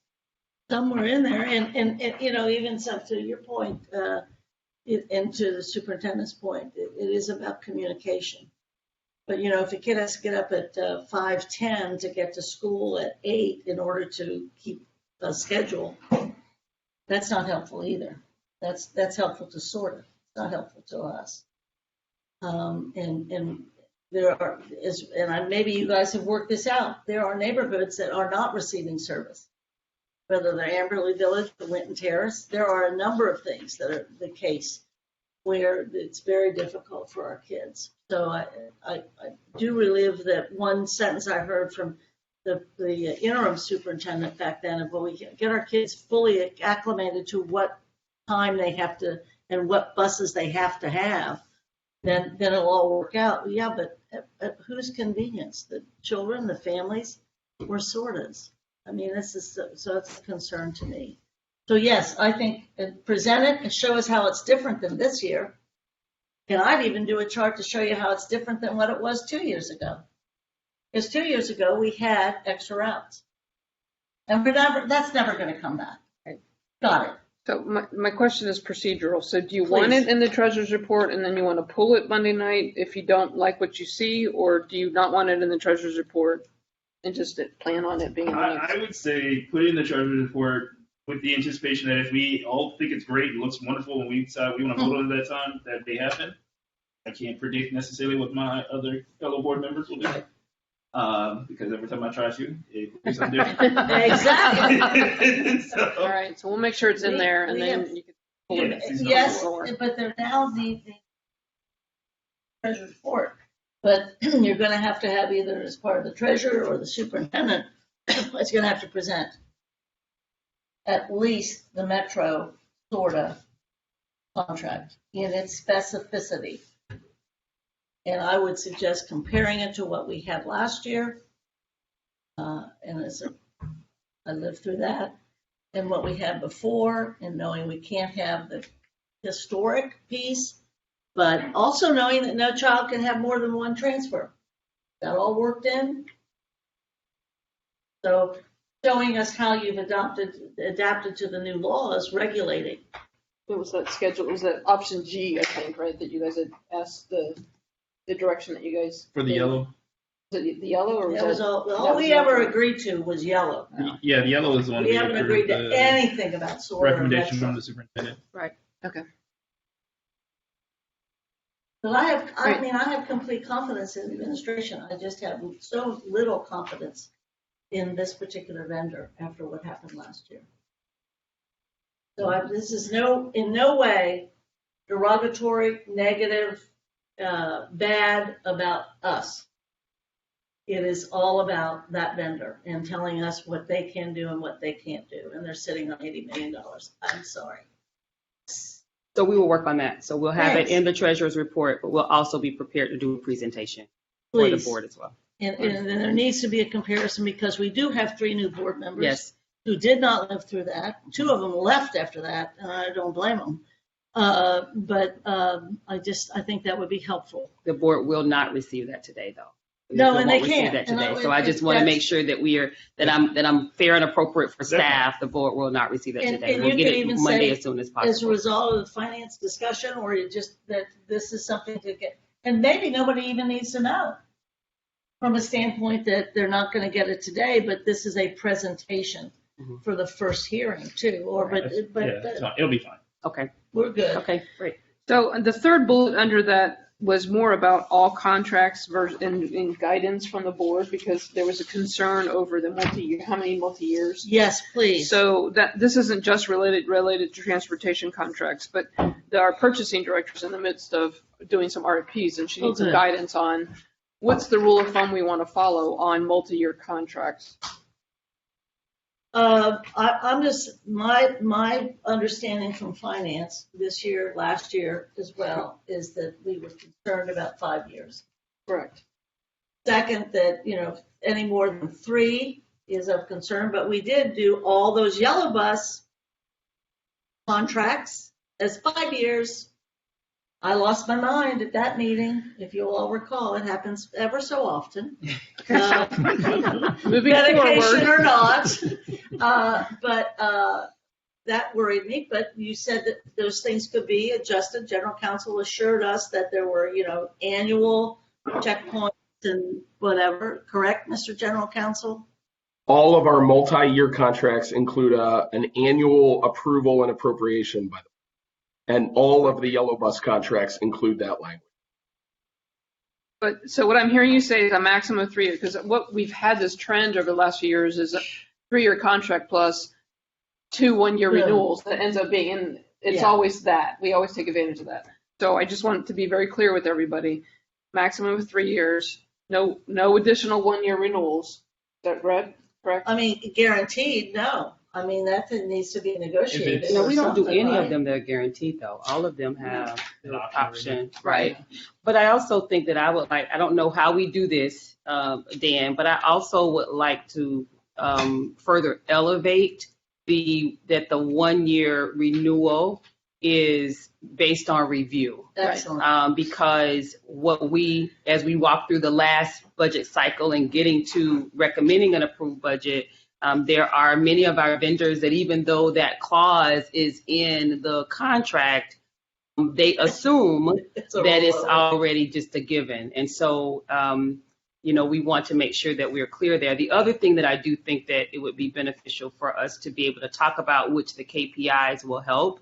Somewhere in there, and even so, to your point, and to the superintendent's point, it is about communication. But if a kid has to get up at 5:10 to get to school at 8 in order to keep a schedule, that's not helpful either. That's helpful to sort of. It's not helpful to us. And there are, maybe you guys have worked this out. There are neighborhoods that are not receiving service, whether they're Amberley Village or Winton Terrace. There are a number of things that are the case where it's very difficult for our kids. So I do relive that one sentence I heard from the interim superintendent back then of, well, we can get our kids fully acclimated to what time they have to and what buses they have to have, then it'll all work out. Yeah, but at whose convenience? The children, the families, or sortas? I mean, this is so it's a concern to me. So yes, I think present it and show us how it's different than this year. And I'd even do a chart to show you how it's different than what it was 2 years ago. Because 2 years ago we had extra routes, and that's never going to come back. Got it. So my question is procedural. So do you want it in the treasurer's report and then you want to pull it Monday night if you don't like what you see, or do you not want it in the treasurer's report and just plan on it being in the next? I would say put it in the treasurer's report with the anticipation that if we all think it's great, it looks wonderful, and we decide we want to vote on it at that time, that may happen. I can't predict necessarily what my other fellow board members will do. Because every time I try to, it will be something different. Exactly. All right, so we'll make sure it's in there, and then you can pull it. Yes, but they're now the treasurer's report. But you're going to have either as part of the treasurer or the superintendent is going to have to present at least the Metro SORTA contract in its specificity. And I would suggest comparing it to what we had last year. And I lived through that. And what we had before, and knowing we can't have the historic piece, but also knowing that no child can have more than one transfer. That all worked in. So showing us how you've adapted to the new laws regulating. What was that schedule? It was that option G, I think, right? That you guys had asked the direction that you guys. For the yellow? Was it the yellow or was that? Was all we ever agreed to was yellow. Yeah, the yellow is the one we haven't agreed to anything about SORTA. Recommendation from the superintendent. Right. Okay. But I have complete confidence in the administration. I just have so little confidence in this particular vendor after what happened last year. So this is in no way derogatory, negative, bad about us. It is all about that vendor and telling us what they can do and what they can't do. And they're sitting on $80 million. I'm sorry. So we will work on that. So we'll have it in the treasurer's report, but we'll also be prepared to do a presentation for the board as well. And there needs to be a comparison because we do have 3 new board members who did not live through that. 2 of them left after that, and I don't blame them. But I think that would be helpful. The board will not receive that today, though. No, and they can't. That today. So I just want to make sure that I'm fair and appropriate for staff. The board will not receive that today. We'll get it Monday as soon as possible. As a result of the finance discussion, or just that this is something to get, and maybe nobody even needs to know from a standpoint that they're not going to get it today, but this is a presentation for the first hearing too. It'll be fine. Okay. We're good. Okay, great. So the third bullet under that was more about all contracts and guidance from the board, because there was a concern over the multi-year, how many multi-years. Yes, please. So that this isn't just related to transportation contracts, but our purchasing director's in the midst of doing some RFPs, and she needs some good. guidance on what's the rule of thumb we want to follow on multi-year contracts. I'm just, my understanding from finance this year, last year as well, is that we were concerned about 5 years. Correct. Second, that, any more than 3 is of concern, but we did do all those yellow bus contracts as 5 years. I lost my mind at that meeting, if you'll all recall. It happens ever so often. Moving Medication forward. or not. But that worried me. But you said that those things could be adjusted. General counsel assured us that there were, annual checkpoints and whatever. Correct, Mr. General Counsel? All of our multi-year contracts include an annual approval and appropriation by the and all of the yellow bus contracts include that language. But so what I'm hearing you say is a maximum of 3 years, because what we've had this trend over the last few years is a 3-year contract plus 2 one-year renewals that ends up being, and it's always that. We always take advantage of that. So I just want to be very clear with everybody. Maximum of 3 years, no additional 1-year renewals. Is that correct? I mean, guaranteed, no. I mean, that thing needs to be negotiated. No, we don't do something, any right? of them that are guaranteed, though. All of them have the option, Right. But I also think that I don't know how we do this, Dan, but I also would like to further elevate that the 1-year renewal is based on review. Excellent. Because as we walk through the last budget cycle and getting to recommending an approved budget, there are many of our vendors that, even though that clause is in the contract, they assume that it's already just a given. And so, we want to make sure that we're clear there. The other thing that I do think that it would be beneficial for us to be able to talk about, which the KPIs will help,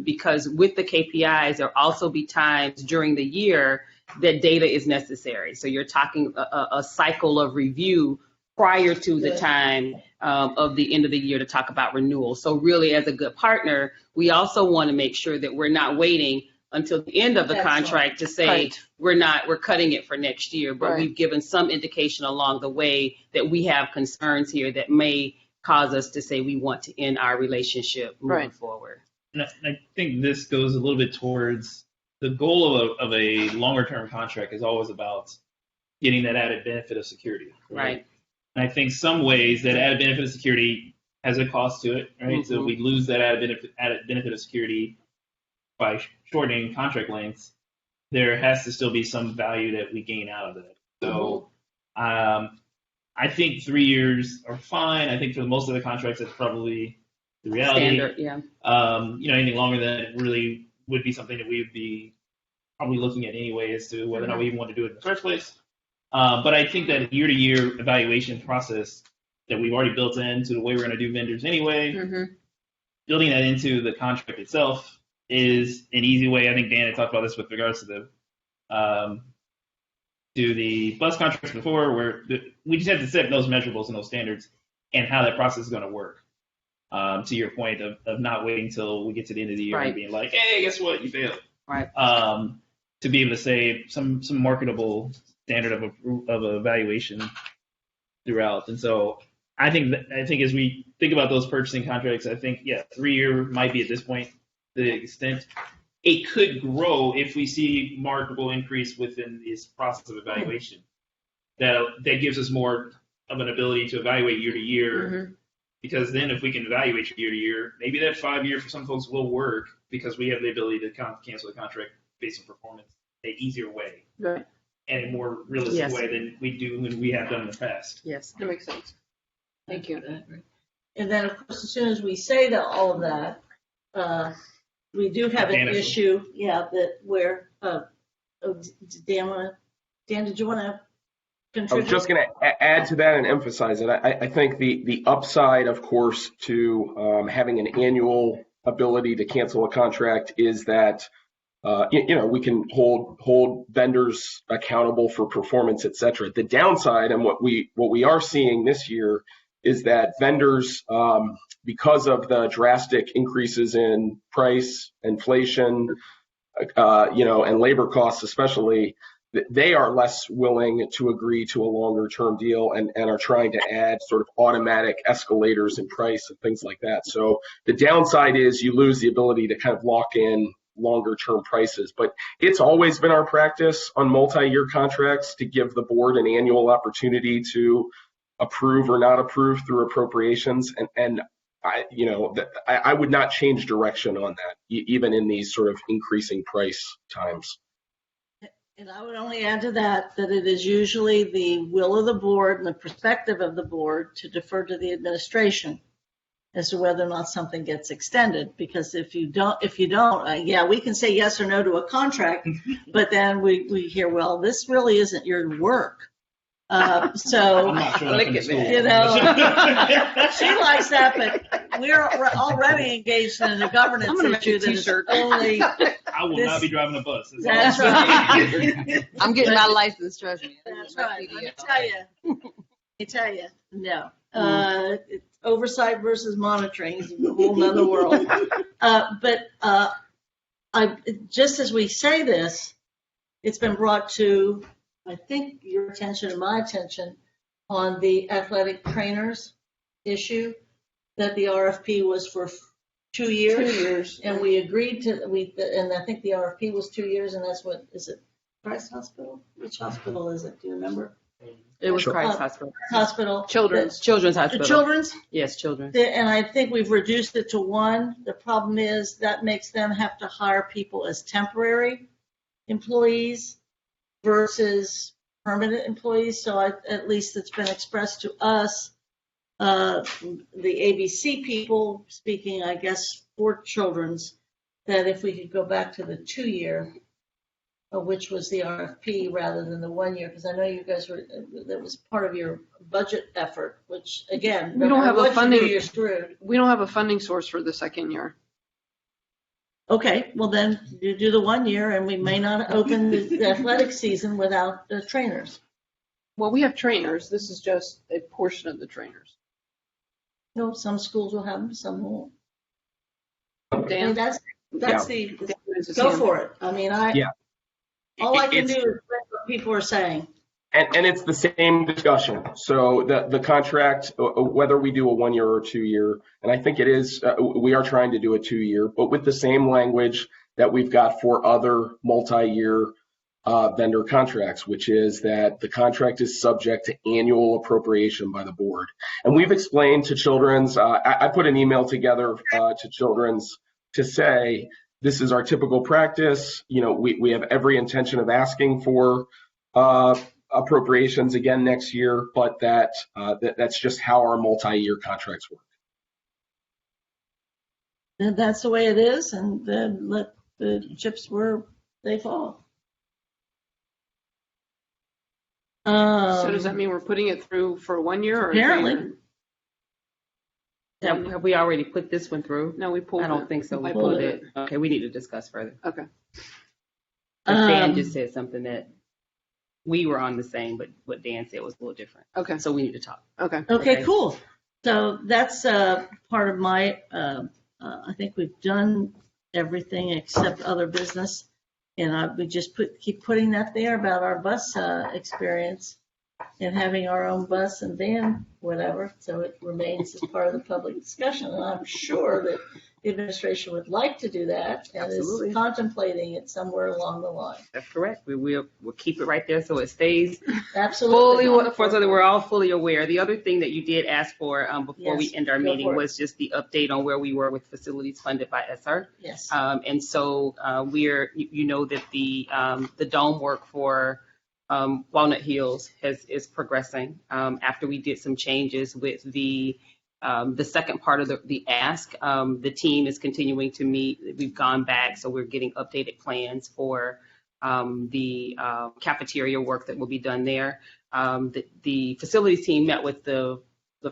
because with the KPIs, there'll also be times during the year that data is necessary. So you're talking a cycle of review prior to the time of the end of the year to talk about renewal. So really, as a good partner, we also want to make sure that we're not waiting until the end of the contract to say we're cutting it for next year, but we've given some indication along the way that we have concerns here that may cause us to say we want to end our relationship moving forward. And I think this goes a little bit towards the goal of a longer term contract is always about getting that added benefit of security. Right. And I think some ways that added benefit of security has a cost to it, right? Mm-hmm. So if we lose that added benefit of security by shortening contract lengths, there has to still be some value that we gain out of it. So I think 3 years are fine. I think for most of the contracts, that's probably the reality. Standard, yeah. Anything longer than that really would be something that we would be probably looking at anyway as to whether or not we even want to do it in the first place. But I think that year-to-year evaluation process that we've already built into the way we're going to do vendors anyway, building that into the contract itself is an easy way. I think Dan had talked about this with regards to the bus contracts before, where we just have to set those measurables and those standards and how that process is going to work. To your point of not waiting till we get to the end of the year and being like, hey, guess what, you failed. Right. To be able to say some marketable standard of evaluation throughout. And so I think as we think about those purchasing contracts, I think 3 year might be at this point the extent. It could grow if we see marketable increase within this process of evaluation. That gives us more of an ability to evaluate year to year. Because then if we can evaluate year to year, maybe that 5 year for some folks will work because we have the ability to cancel the contract based on performance an easier way. Right. And a more realistic way than we do when we have done in the past. Yes, that makes sense. Thank you. And then, of course, as soon as we say that all of that, we do have an issue, that where, Dan, did you want to contribute? I was just going to add to that and emphasize it. I think the upside, of course, to having an annual ability to cancel a contract is that we can hold vendors accountable for performance, et cetera. The downside, and what we are seeing this year, is that vendors, because of the drastic increases in price, inflation, and labor costs especially, they are less willing to agree to a longer term deal and are trying to add sort of automatic escalators in price and things like that. So the downside is you lose the ability to kind of lock in longer term prices. But it's always been our practice on multi-year contracts to give the board an annual opportunity to approve or not approve through appropriations. And I would not change direction on that, even in these sort of increasing price times. And I would only add to that it is usually the will of the board and the perspective of the board to defer to the administration as to whether or not something gets extended. Because if you don't, yeah, we can say yes or no to a contract, but then we hear, well, this really isn't your work. So, I'm not sure she likes that, but we're already engaged in a governance issue that is only. I will not be driving a bus. That's right. I'm getting my license, trust me. That's right. Let me tell you, no. Oversight versus monitoring is a whole nother world. But just as we say this, it's been brought to, I think, your attention and my attention on the athletic trainers issue, that the RFP was for 2 years. 2 years. And we agreed to, and I think the RFP was 2 years, and that's what, is it Christ Hospital? Which hospital is it? Do you remember? It was Christ Hospital. Hospital. Children's Hospital. Children's? Yes, children's. And I think we've reduced it to 1. The problem is that makes them have to hire people as temporary employees versus permanent employees. So at least it's been expressed to us, the ABC people, speaking, I guess, for children's, that if we could go back to the 2-year, which was the RFP rather than the 1 year, because I know you guys that was part of your budget effort, which again, we don't have a funding. You're screwed. We don't have a funding source for the second year. Okay, well then you do the 1 year, and we may not open the athletic season without the trainers. Well, we have trainers. This is just a portion of the trainers. No, some schools will have them, some won't. Dan? I mean, that's Dan, go for it. I mean, all I can do is read what people are saying. And it's the same discussion. So the contract, whether we do a 1 year or 2 year, and I think it is, we are trying to do a 2 year, but with the same language that we've got for other multi-year vendor contracts, which is that the contract is subject to annual appropriation by the board. And we've explained to Children's, I put an email together to Children's to say, this is our typical practice. We have every intention of asking for appropriations again next year, but that's just how our multi-year contracts work. And that's the way it is, and then let the chips where they fall. So does that mean we're putting it through for 1 year? Or apparently. Have we already put this one through? No, we pulled it. I don't think so. We pulled it. Okay, we need to discuss further. Okay. Dan just said something that we were on the same, but what Dan said was a little different. Okay. So we need to talk. Okay, cool. So that's part of my, I think we've done everything except other business. And we just keep putting that there about our bus experience and having our own bus and van, whatever. So it remains as part of the public discussion. And I'm sure that the administration would like to do that and Absolutely. is contemplating it somewhere along the line. That's correct. We'll keep it right there so it stays Absolutely. so that we're all fully aware. The other thing that you did ask for before we end our go meeting for it. was just the update on where we were with facilities funded by ESSER. Yes. And so you know that the dome work for Walnut Hills is progressing after we did some changes with the second part of the ask. The team is continuing to meet. We've gone back, so we're getting updated plans for the cafeteria work that will be done there. The facilities team met with the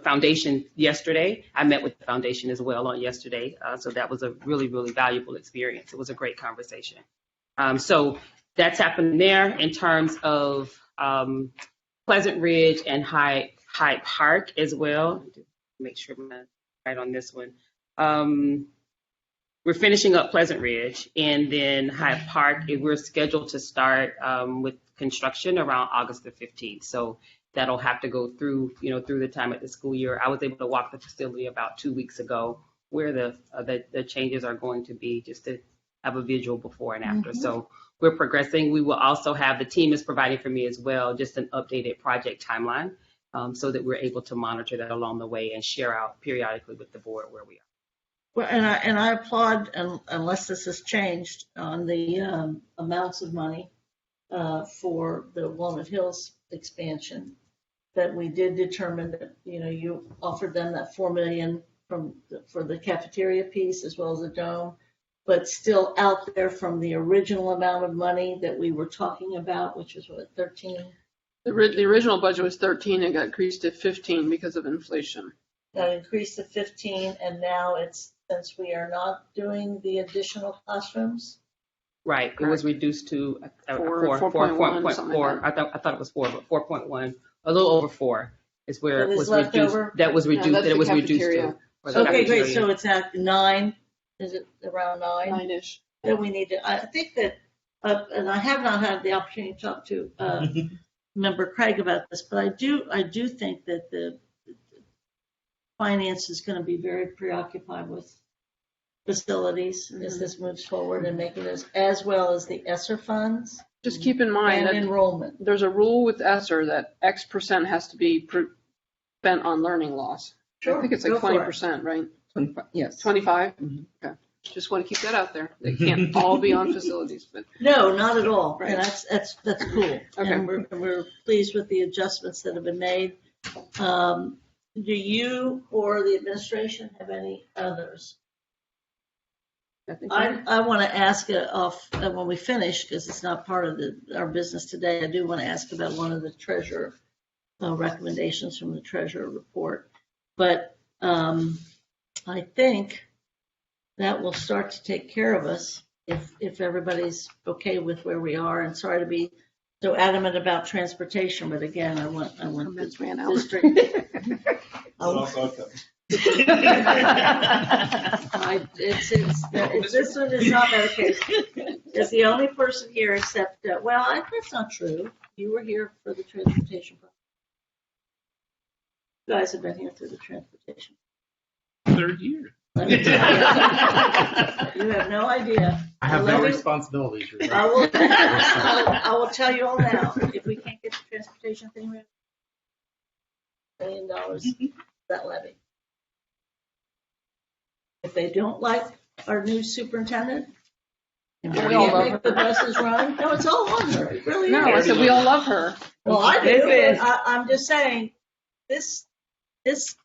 foundation yesterday. I met with the foundation as well on yesterday. So that was a really, really valuable experience. It was a great conversation. So that's happening there. In terms of Pleasant Ridge and Hyde Park as well. Make sure I'm right on this one. We're finishing up Pleasant Ridge, and then Hyde Park, we're scheduled to start with construction around August the 15th. So that'll have to go through, through the time of the school year. I was able to walk the facility about 2 weeks ago where the changes are going to be, just to have a visual before and after. So we're progressing. We will also have, the team is providing for me as well, just an updated project timeline so that we're able to monitor that along the way and share out periodically with the board where we are. Well, and I applaud, unless this has changed, on the amounts of money for the Walnut Hills expansion, that we did determine that, you offered them that $4 million for the cafeteria piece as well as the dome, but still out there from the original amount of money that we were talking about, which was what, 13? The original budget was 13 and got increased to 15 because of inflation. Got increased to 15, and now it's, since we are not doing the additional classrooms. Right, it was reduced to 4.1, something like I thought it was 4, but 4.1, a little over 4 is where That it is was left reduced. over? That was reduced. that's That it the was reduced cafeteria. to. Okay, great. So it's at 9. Is it around 9? 9-ish. That we need to. I think that, and I have not had the opportunity to talk to Member Craig about this, but I do think that the finance is going to be very preoccupied with facilities as this moves forward and making those, as well as the ESSER funds. Just keep in mind and that enrollment. There's a rule with ESSER that X% has to be spent on learning loss. Sure, I think it's like go for it. 20%, right? 25, yes. 25? Mhm. Okay. Just want to keep that out there. They can't all be on facilities, but No, not at all. Right. And that's cool. Okay. And we're pleased with the adjustments that have been made. Do you or the administration have any others? I want to ask when we finish, because it's not part of our business today. I do want to ask about one of the treasurer recommendations from the treasurer report. But I think that will start to take care of us if everybody's okay with where we are. And sorry to be so adamant about transportation, but again, I want comments the ran out. district. This one is not medication. It's the only person here except, that's not true. You were here for the transportation. You guys have been here through the transportation. 3rd year. Let me tell you, you have no idea. I have no responsibilities. I will tell you all now. If we can't get the transportation thing right, $1 million that levy. If they don't like our new superintendent, and we can't make the buses run, no, it's all on her. It really No, I is. said we all love her. Well, I do. I'm just saying, this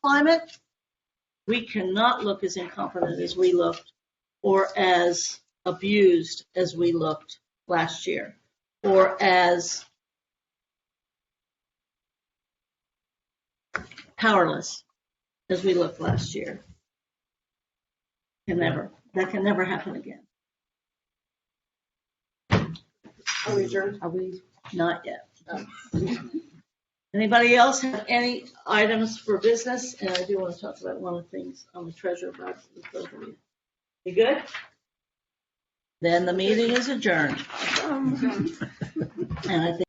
climate, we cannot look as incompetent as we looked, or as abused as we looked last year, or as powerless as we looked last year. That can never happen again. Are we adjourned? Are we? Not yet. Anybody else have any items for business? And I do want to talk about one of the things on the treasurer box with both of you. You good? Then the meeting is adjourned. And I think